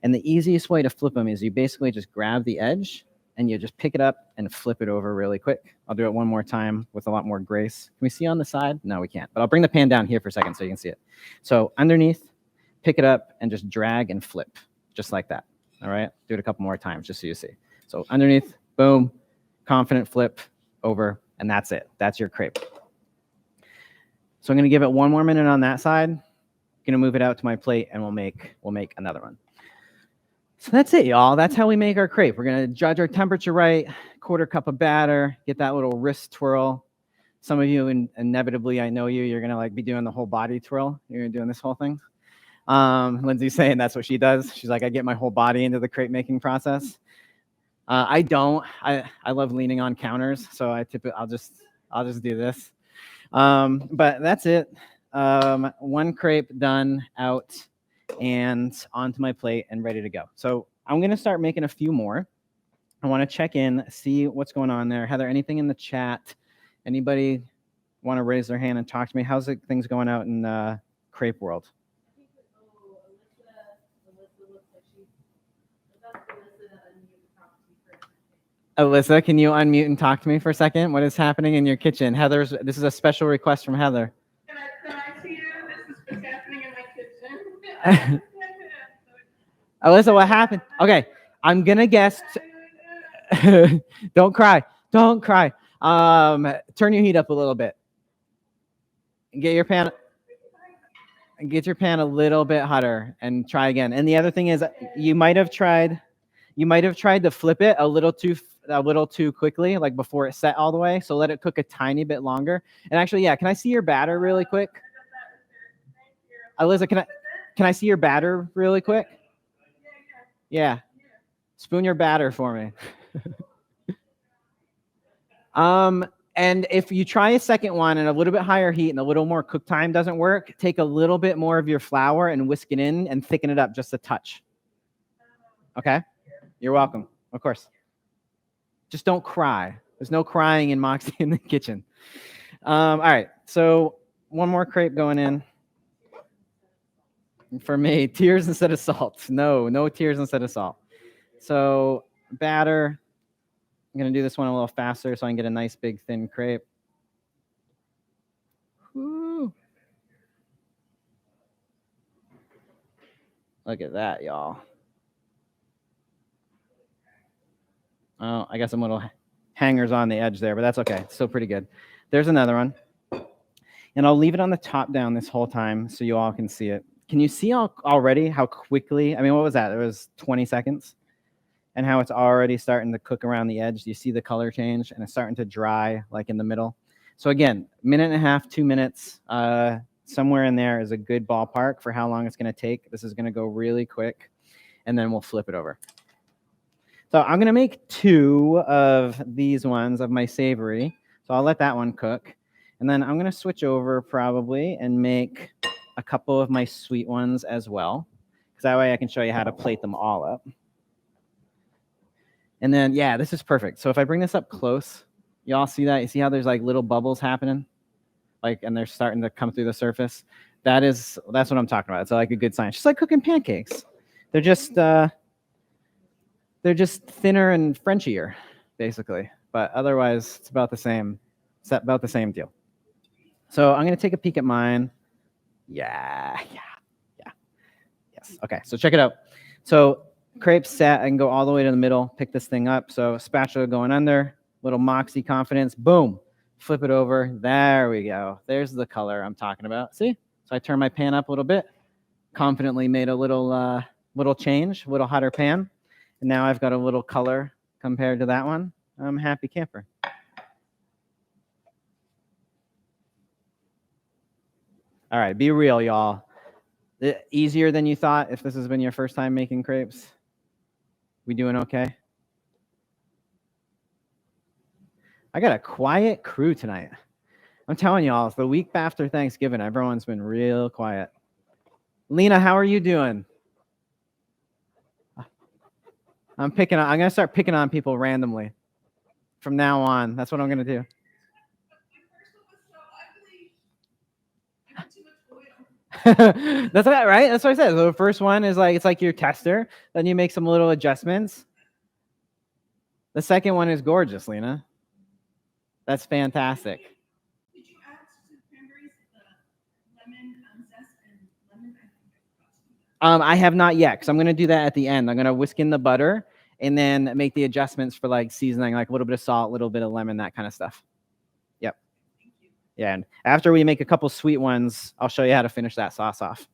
And the easiest way to flip them is you basically just grab the edge and you just pick it up and flip it over really quick. I'll do it one more time with a lot more grace. Can we see on the side? No, we can't. But I'll bring the pan down here for a second so you can see it. So underneath, pick it up and just drag and flip, just like that. All right? Do it a couple more times just so you see. So underneath, boom, confident flip over, and that's it. That's your crepe. So I'm going to give it 1 more minute on that side. Going to move it out to my plate, and we'll make another one. So that's it, y'all. That's how we make our crepe. We're going to judge our temperature right, 1/4 cup of batter, get that little wrist twirl. Some of you, inevitably, I know you're going to like be doing the whole body twirl. You're doing this whole thing. Lindsay's saying that's what she does. She's like, I get my whole body into the crepe making process. I don't. I love leaning on counters, so I'll just do this. But that's it. 1 crepe done, out, and onto my plate and ready to go. So I'm going to start making a few more. I want to check in, see what's going on there. Heather, anything in the chat? Anybody want to raise their hand and talk to me? How's things going out in the crepe world? Alyssa, can you unmute and talk to me for a second? What is happening in your kitchen? This is a special request from Heather.
Can I see you? This is what's happening in my kitchen.
Alyssa, what happened? Okay, I'm gonna guess. Don't cry. Don't cry. Turn your heat up a little bit. Get your pan a little bit hotter and try again. And the other thing is you might have tried to flip it a little too quickly, like before it set all the way. So let it cook a tiny bit longer. And actually, yeah, can I see your batter really quick? Alyssa, can I see your batter really quick? Yeah. Spoon your batter for me. And if you try a second one and a little bit higher heat and a little more cook time doesn't work, take a little bit more of your flour and whisk it in and thicken it up just a touch. Okay? You're welcome. Of course. Just don't cry. There's no crying in Moxie in the kitchen. All right. So one more crepe going in. For me, tears instead of salt. No tears instead of salt. So batter. I'm going to do this one a little faster so I can get a nice big thin crepe. Woo. Look at that, y'all. Oh, I got some little hangers on the edge there, but that's okay. It's still pretty good. There's another one. And I'll leave it on the top down this whole time so you all can see it. Can you see already how quickly, I mean, what was that? It was 20 seconds. And how it's already starting to cook around the edge. You see the color change and it's starting to dry like in the middle. So again, minute and a half, 2 minutes, somewhere in there is a good ballpark for how long it's going to take. This is going to go really quick and then we'll flip it over. So I'm going to make 2 of these ones of my savory. So I'll let that one cook. And then I'm going to switch over probably and make a couple of my sweet ones as well. Because that way I can show you how to plate them all up. And then, yeah, this is perfect. So if I bring this up close, you all see that? You see how there's like little bubbles happening? Like, and they're starting to come through the surface. That's what I'm talking about. It's like a good sign. It's just like cooking pancakes. They're just thinner and Frenchier, basically. But otherwise, it's about the same. It's about the same deal. So I'm going to take a peek at mine. Yeah. Yes. Okay, so check it out. So crepes set, I can go all the way to the middle, pick this thing up. So spatula going under, little Moxie confidence, boom, flip it over. There we go. There's the color I'm talking about. See? So I turn my pan up a little bit, confidently made a little change, a little hotter pan. And now I've got a little color compared to that one. I'm a happy camper. All right, be real, y'all. Easier than you thought if this has been your first time making crepes? We doing okay? I got a quiet crew tonight. I'm telling y'all, it's the week after Thanksgiving. Everyone's been real quiet. Lena, how are you doing? I'm going to start picking on people randomly from now on. That's what I'm going to do. That's right. That's what I said. So the first one is like, it's like your tester. Then you make some little adjustments. The second one is gorgeous, Lena. That's fantastic.
Did you add to the cranberries lemon zest and lemon?
I have not yet, because I'm going to do that at the end. I'm going to whisk in the butter and then make the adjustments for like seasoning, like a little bit of salt, a little bit of lemon, that kind of stuff. Yep. Yeah, and after we make a couple sweet ones, I'll show you how to finish that sauce off.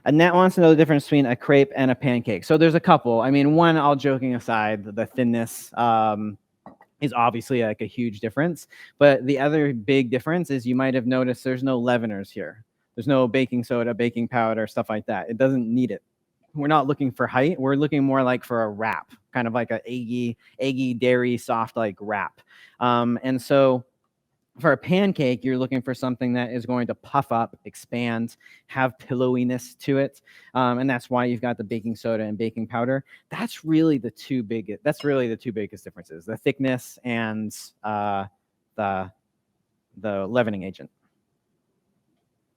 Annette wants to know the difference between a crepe and a pancake. So there's a couple. I mean, one, all joking aside, the thinness is obviously like a huge difference. But the other big difference is you might have noticed there's no leaveners here. There's no baking soda, baking powder, stuff like that. It doesn't need it. We're not looking for height. We're looking more like for a wrap, kind of like a eggy, dairy, soft like wrap. And so for a pancake, you're looking for something that is going to puff up, expand, have pillowiness to it. And that's why you've got the baking soda and baking powder. That's really the two biggest differences, the thickness and the leavening agent.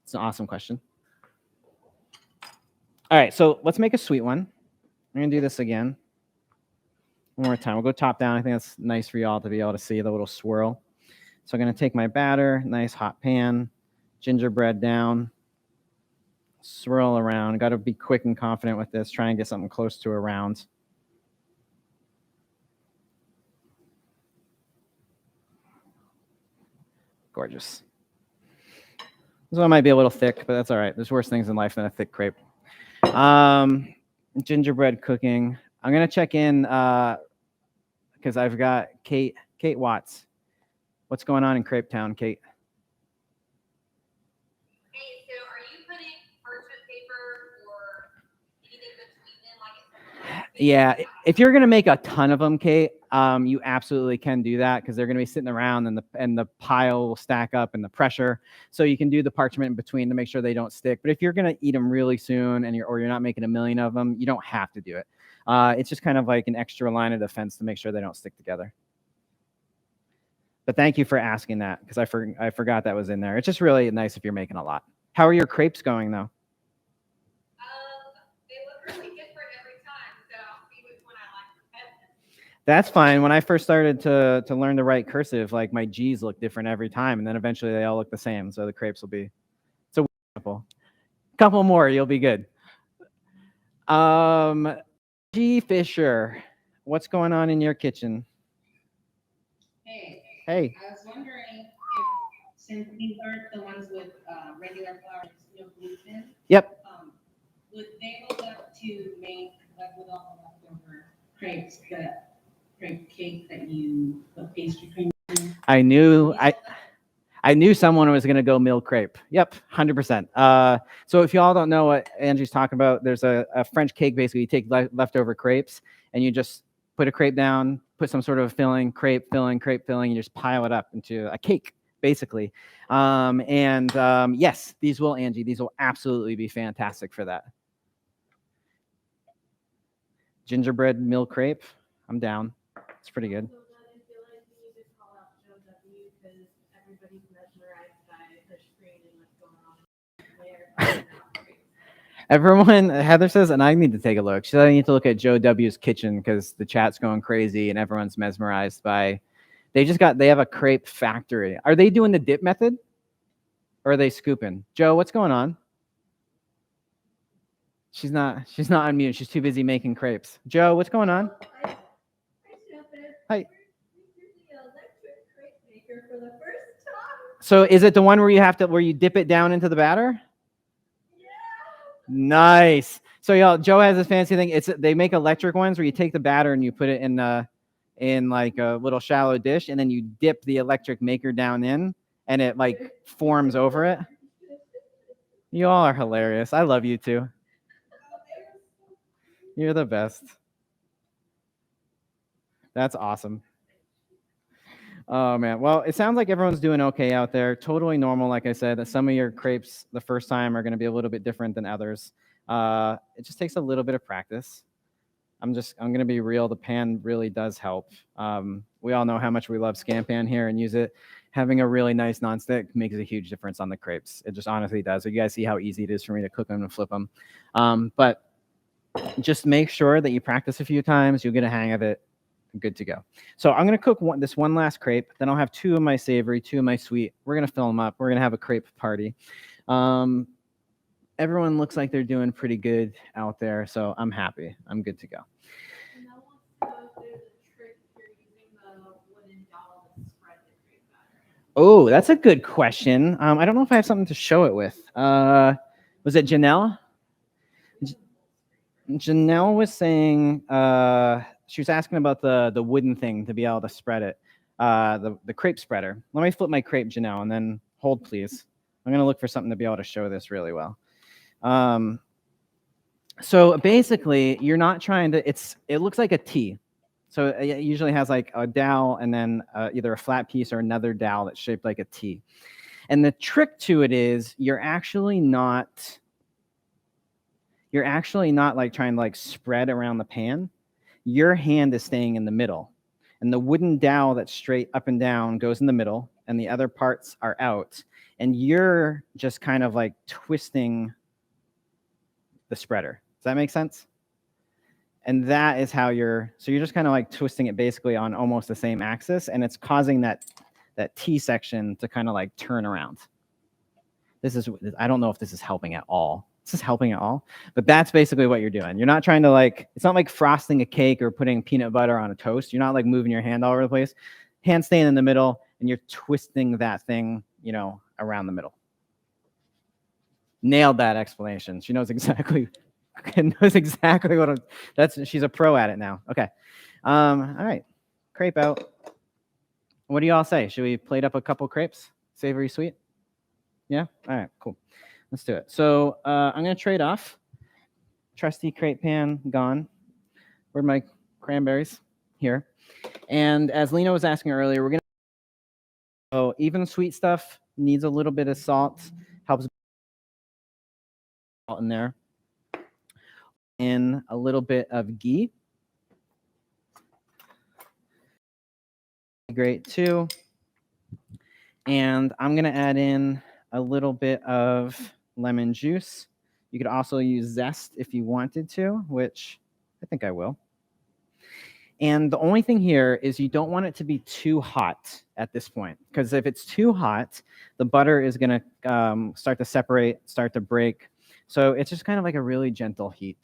It's an awesome question. All right, so let's make a sweet one. I'm going to do this again. One more time. We'll go top down. I think that's nice for y'all to be able to see the little swirl. So I'm going to take my batter, nice hot pan, gingerbread down, swirl around. Got to be quick and confident with this. Try and get something close to a round. Gorgeous. This one might be a little thick, but that's all right. There's worse things in life than a thick crepe. Gingerbread cooking. I'm gonna check in because I've got Kate Watts. What's going on in Crepe Town, Kate?
Hey, so are you putting parchment paper or anything between them like it's
Yeah, if you're gonna make a ton of them, Kate, you absolutely can do that because they're gonna be sitting around and the pile will stack up and the pressure. So you can do the parchment in between to make sure they don't stick. But if you're gonna eat them really soon and you're not making a million of them, you don't have to do it. It's just kind of like an extra line of defense to make sure they don't stick together. But thank you for asking that because I forgot that was in there. It's just really nice if you're making a lot. How are your crepes going though?
They look really different every time, so I'll see which one I like the best.
That's fine. When I first started to learn to write cursive, like my G's look different every time, and then eventually they all look the same. So the crepes will be. It's a example. Couple more, you'll be good. G Fisher, what's going on in your kitchen?
Hey,
Hey.
I was wondering if, since these aren't the ones with regular flour, no gluten.
Yep.
Would they hold up to make, like with all the leftover crepes, the crepe cake that you put pastry cream in?
I knew someone was going to go mill crepe. Yep, 100%. So if y'all don't know what Angie's talking about, there's a French cake. Basically, you take leftover crepes and you just put a crepe down, put some sort of filling, crepe filling, you just pile it up into a cake, basically. Yes, these will absolutely be fantastic for that. Gingerbread mill crepe, I'm down. It's pretty good.
So then I feel like we need to call out Joe W because everybody's mesmerized by her screen and what's going on there.
Everyone, Heather says, and I need to take a look. She said I need to look at Joe W's kitchen because the chat's going crazy and everyone's mesmerized by. They have a crepe factory. Are they doing the dip method, or are they scooping? Joe, what's going on? She's not on mute. She's too busy making crepes. Joe, what's going on?
Hi.
Hi.
We're using an electric crepe maker for the first time.
So is it the one where you dip it down into the batter?
Yeah.
Nice. So y'all, Joe has this fancy thing. They make electric ones where you take the batter and you put it in like a little shallow dish, and then you dip the electric maker down in, and it like forms over it. You all are hilarious. I love you too. You're the best. That's awesome. Oh man. Well, it sounds like everyone's doing okay out there. Totally normal. Like I said, some of your crepes the first time are going to be a little bit different than others. It just takes a little bit of practice. I'm going to be real. The pan really does help. We all know how much we love Scampan here and use it. Having a really nice nonstick makes a huge difference on the crepes. It just honestly does. So you guys see how easy it is for me to cook them and flip them. But just make sure that you practice a few times. You'll get a hang of it. Good to go. So I'm going to cook this one last crepe. Then I'll have 2 of my savory, 2 of my sweet. We're going to fill them up. We're going to have a crepe party. Everyone looks like they're doing pretty good out there. So I'm happy. I'm good to go.
And I want to know if there's a trick if you're using the wooden dowel to spread the crepe batter.
Oh, that's a good question. I don't know if I have something to show it with. Was it Janelle? Janelle was saying she was asking about the wooden thing to be able to spread it, the crepe spreader. Let me flip my crepe, Janelle, and then hold, please. I'm going to look for something to be able to show this really well. So basically, you're not trying to. It looks like a T. So it usually has like a dowel and then either a flat piece or another dowel that's shaped like a T. And the trick to it is you're actually not like trying to like spread around the pan. Your hand is staying in the middle. And the wooden dowel that's straight up and down goes in the middle, and the other parts are out. And you're just kind of like twisting the spreader. Does that make sense? And that is how you're just kind of like twisting it basically on almost the same axis, and it's causing that T section to kind of like turn around. I don't know if this is helping at all. This is helping at all, but that's basically what you're doing. You're not trying to it's not like frosting a cake or putting peanut butter on a toast. You're not like moving your hand all over the place. Hand staying in the middle, and you're twisting that thing, around the middle. Nailed that explanation. She knows exactly what she's a pro at it now. Okay. All right. Crepe out. What do you all say? Should we plate up a couple crepes? Savory sweet? Yeah? All right, cool. Let's do it. So I'm going to trade off. Trusty crepe pan gone. Where'd my cranberries? Here. And as Lena was asking earlier, we're going to, so even sweet stuff needs a little bit of salt. Helps salt in there. In a little bit of ghee. Great too. And I'm going to add in a little bit of lemon juice. You could also use zest if you wanted to, which I think I will. And the only thing here is you don't want it to be too hot at this point, because if it's too hot, the butter is going to start to separate, start to break. So it's just kind of like a really gentle heat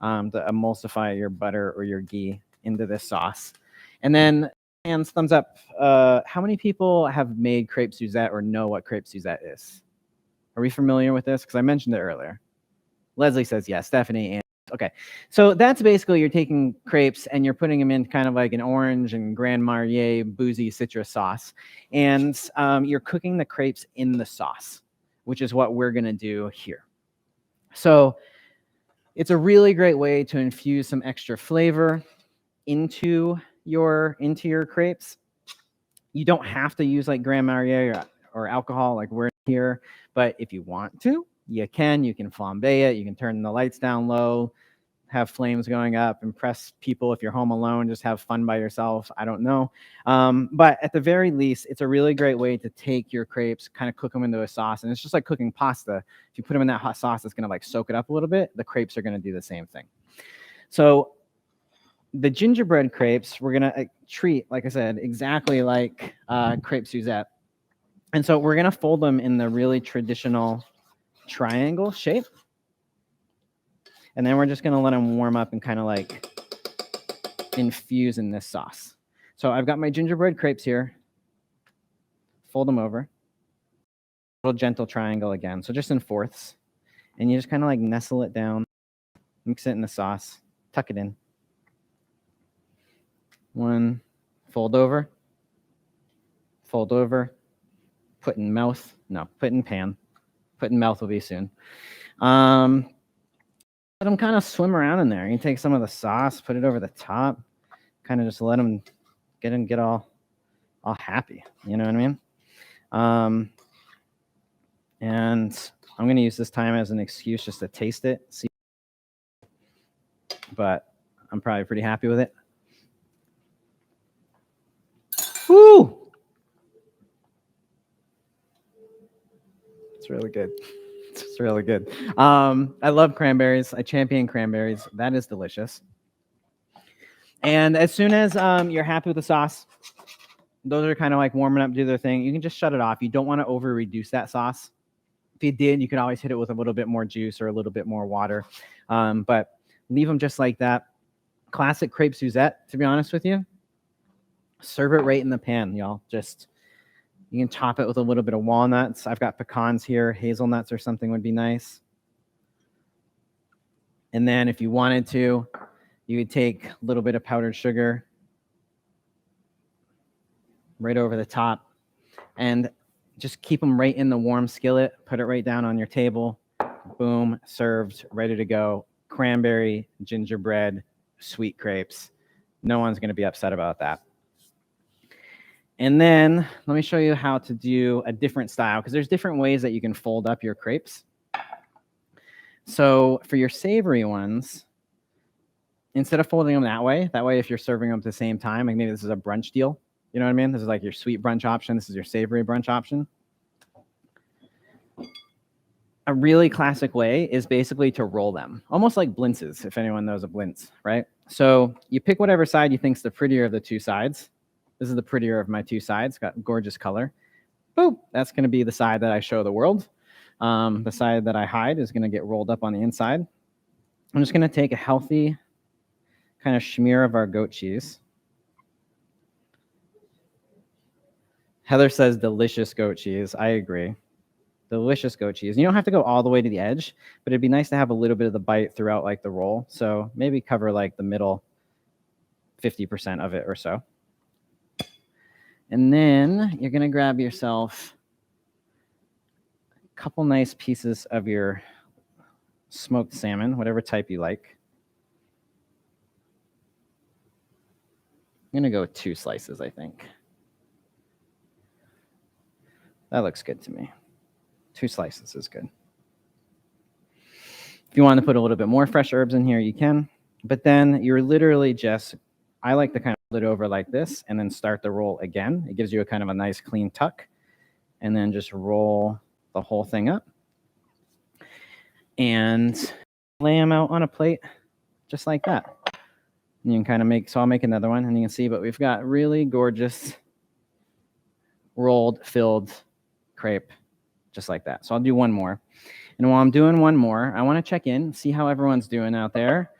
to emulsify your butter or your ghee into this sauce. And then, hands, thumbs up. How many people have made crepe Suzette or know what crepe Suzette is? Are we familiar with this? Because I mentioned it earlier. Leslie says yes. Stephanie, and okay. So that's basically you're taking crepes and you're putting them in kind of like an orange and Grand Marnier boozy citrus sauce. And you're cooking the crepes in the sauce, which is what we're going to do here. So it's a really great way to infuse some extra flavor into your crepes. You don't have to use like Grand Marnier or alcohol like we're here, but if you want to, you can flambe it, you can turn the lights down low, have flames going up, impress people if you're home alone, just have fun by yourself. I don't know. But at the very least, it's a really great way to take your crepes, kind of cook them into a sauce. And it's just like cooking pasta. If you put them in that hot sauce, it's going to like soak it up a little bit. The crepes are going to do the same thing. So the gingerbread crepes, we're going to treat, like I said, exactly like crepe Suzette. And so we're going to fold them in the really traditional triangle shape. And then we're just going to let them warm up and kind of like infuse in this sauce. So I've got my gingerbread crepes here. Fold them over. A little gentle triangle again. So just in fourths. And you just kind of like nestle it down. Mix it in the sauce. Tuck it in. One. Fold over. Fold over. Put in mouth. No, put in pan. Put in mouth will be soon. Let them kind of swim around in there. You can take some of the sauce, put it over the top, kind of just let them get all happy. You know what I mean? And I'm going to use this time as an excuse just to taste it, see. But I'm probably pretty happy with it. Woo! It's really good. It's really good. I love cranberries. I champion cranberries. That is delicious. And as soon as you're happy with the sauce, those are kind of like warming up, do their thing. You can just shut it off. You don't want to over reduce that sauce. If you did, you could always hit it with a little bit more juice or a little bit more water. But leave them just like that. Classic crepe Suzette, to be honest with you. Serve it right in the pan, y'all. You can top it with a little bit of walnuts. I've got pecans here. Hazelnuts or something would be nice. And then if you wanted to, you could take a little bit of powdered sugar right over the top and just keep them right in the warm skillet. Put it right down on your table. Boom, served, ready to go. Cranberry, gingerbread, sweet crepes. No one's going to be upset about that. And then let me show you how to do a different style, because there's different ways that you can fold up your crepes. So for your savory ones, instead of folding them that way if you're serving them at the same time, like maybe this is a brunch deal, you know what I mean? This is like your sweet brunch option. This is your savory brunch option. A really classic way is basically to roll them, almost like blintzes, if anyone knows a blintz, right? So you pick whatever side you think's the prettier of the two sides. This is the prettier of my two sides. Got gorgeous color. Boop. That's going to be the side that I show the world. The side that I hide is going to get rolled up on the inside. I'm just going to take a healthy kind of smear of our goat cheese. Heather says delicious goat cheese. I agree. Delicious goat cheese. You don't have to go all the way to the edge, but it'd be nice to have a little bit of the bite throughout like the roll. So maybe cover like the middle 50% of it or so. And then you're going to grab yourself a couple nice pieces of your smoked salmon, whatever type you like. I'm going to go with 2 slices, I think. That looks good to me. 2 slices is good. If you want to put a little bit more fresh herbs in here, you can. But then you're literally just, I like to kind of put it over like this and then start the roll again. It gives you a kind of a nice clean tuck. And then just roll the whole thing up. And lay them out on a plate just like that. And you can kind of make, so I'll make another one and you can see, but we've got really gorgeous rolled, filled crepe just like that. So I'll do one more. And while I'm doing one more, I want to check in, see how everyone's doing out there.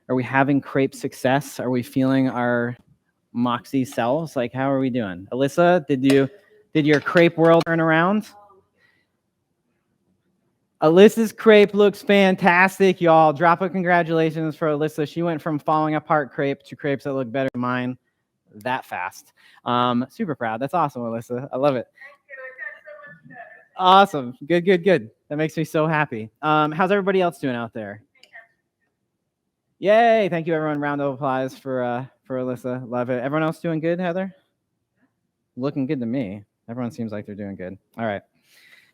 Are we having crepe success? Are we feeling our Moxie selves? Like, how are we doing? Alyssa, did your crepe world turn around? Alyssa's crepe looks fantastic, y'all. Drop a congratulations for Alyssa. She went from falling apart crepe to crepes that look better than mine that fast. Super proud. That's awesome, Alyssa. I love it. Awesome. Good, good, good. That makes me so happy. How's everybody else doing out there? Yay. Thank you, everyone. Round of applause for Alyssa. Love it. Everyone else doing good, Heather? Looking good to me. Everyone seems like they're doing good. All right.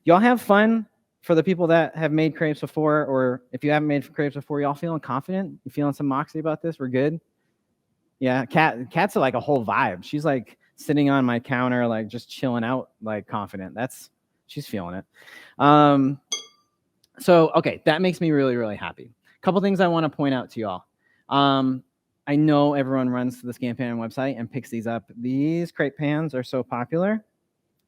Y'all have fun. For the people that have made crepes before, or if you haven't made crepes before, y'all feeling confident? You feeling some moxie about this? We're good? Yeah, Kat's like a whole vibe. She's like sitting on my counter, like just chilling out, like confident. She's feeling it. So, okay, that makes me really, really happy. A couple things I want to point out to y'all. I know everyone runs to the Scan Pan website and picks these up. These crepe pans are so popular.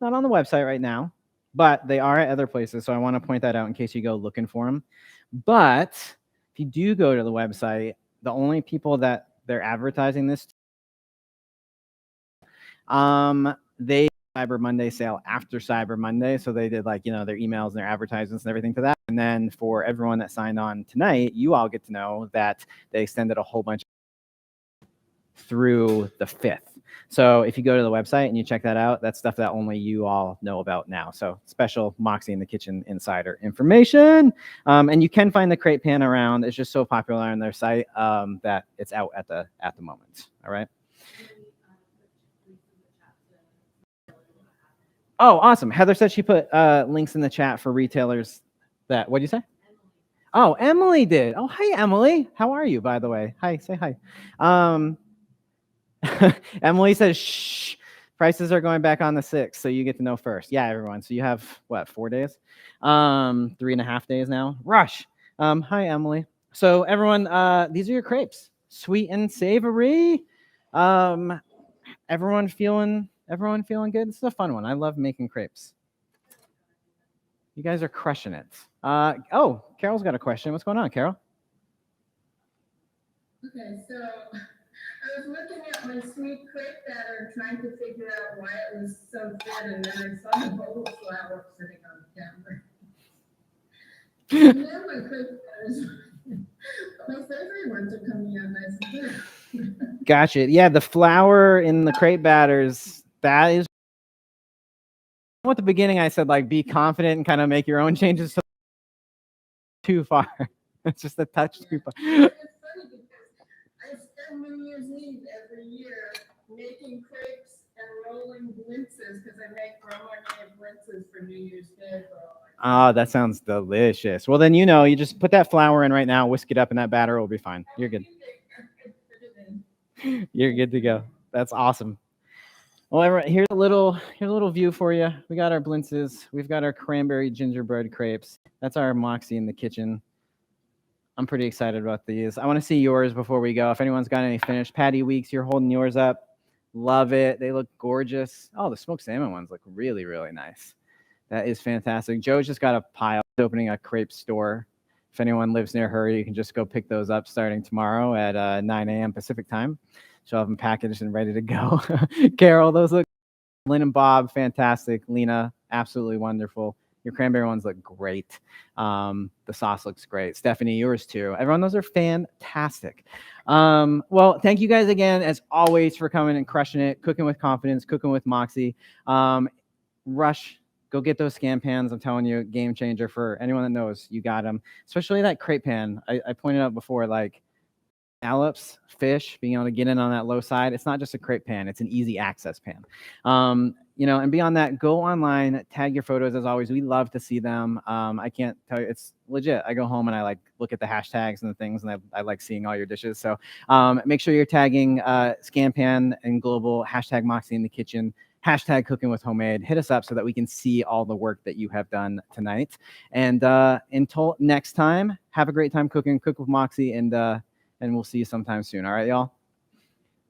Not on the website right now, but they are at other places, so I want to point that out in case you go looking for them. But if you do go to the website, the only people that they're advertising this to, they Cyber Monday sale after Cyber Monday, so they did like, their emails and their advertisements and everything to that. And then for everyone that signed on tonight, you all get to know that they extended a whole bunch through the 5th. So if you go to the website and you check that out, that's stuff that only you all know about now. So special Moxie in the Kitchen insider information. And you can find the crepe pan around. It's just so popular on their site that it's out at the moment. All right. Oh, awesome. Heather said she put links in the chat for retailers that, what'd you say? Oh, Emily did. Oh, hi, Emily. How are you, by the way? Hi, say hi. Emily says, shh, prices are going back on the 6th, so you get to know first. Yeah, everyone. So you have, 4 days? 3.5 days now. Rush. Hi, Emily. So everyone, these are your crepes. Sweet and savory. Everyone feeling good? This is a fun one. I love making crepes. You guys are crushing it. Oh, Carol's got a question. What's going on, Carol?
Okay, so I was looking at my sweet crepe batter, trying to figure out why it was so thin, and then I saw the whole flour sitting on the camera. And now my crepe batters, my savory ones are coming out nice and good.
Gotcha. Yeah, the flour in the crepe batters, that is. At the beginning, I said, like, be confident and kind of make your own changes. Too far. It's just a touch too far.
It's funny because I spend New Year's Eve every year making crepes and rolling blintzes because I make Romagna blintzes for New Year's Day.
Oh, that sounds delicious. Well, then, you just put that flour in right now, whisk it up, and that batter will be fine. You're good. You're good to go. That's awesome. Well, here's a little view for you. We got our blintzes. We've got our cranberry gingerbread crepes. That's our Moxie in the Kitchen. I'm pretty excited about these. I want to see yours before we go. If anyone's got any finished. Patty Weeks, you're holding yours up. Love it. They look gorgeous. Oh, the smoked salmon ones look really, really nice. That is fantastic. Joe's just got a pile. She's opening a crepe store. If anyone lives near her, you can just go pick those up starting tomorrow at 9 a.m. Pacific time. She'll have them packaged and ready to go. Carol, those look Lynn and Bob, fantastic. Lena, absolutely wonderful. Your cranberry ones look great. The sauce looks great. Stephanie, yours too. Everyone, those are fantastic. Well, thank you guys again, as always, for coming and crushing it, cooking with confidence, cooking with Moxie. Rush, go get those scan pans. I'm telling you, game changer for anyone that knows. You got them, especially that crepe pan. I pointed out before, like scallops, fish, being able to get in on that low side. It's not just a crepe pan; it's an easy access pan. You know, and beyond that, go online, tag your photos. As always, we love to see them. I can't tell you, it's legit. I go home and I like look at the hashtags and the things, and I like seeing all your dishes. So make sure you're tagging ScanPan and Global, hashtag Moxie in the kitchen, hashtag cooking with homemade. Hit us up so that we can see all the work that you have done tonight. And until next time, have a great time cooking, cook with Moxie, and we'll see you sometime soon. All right, y'all.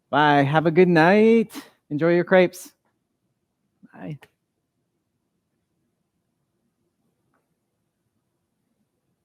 Bye. Have a good night. Enjoy your crepes. Bye.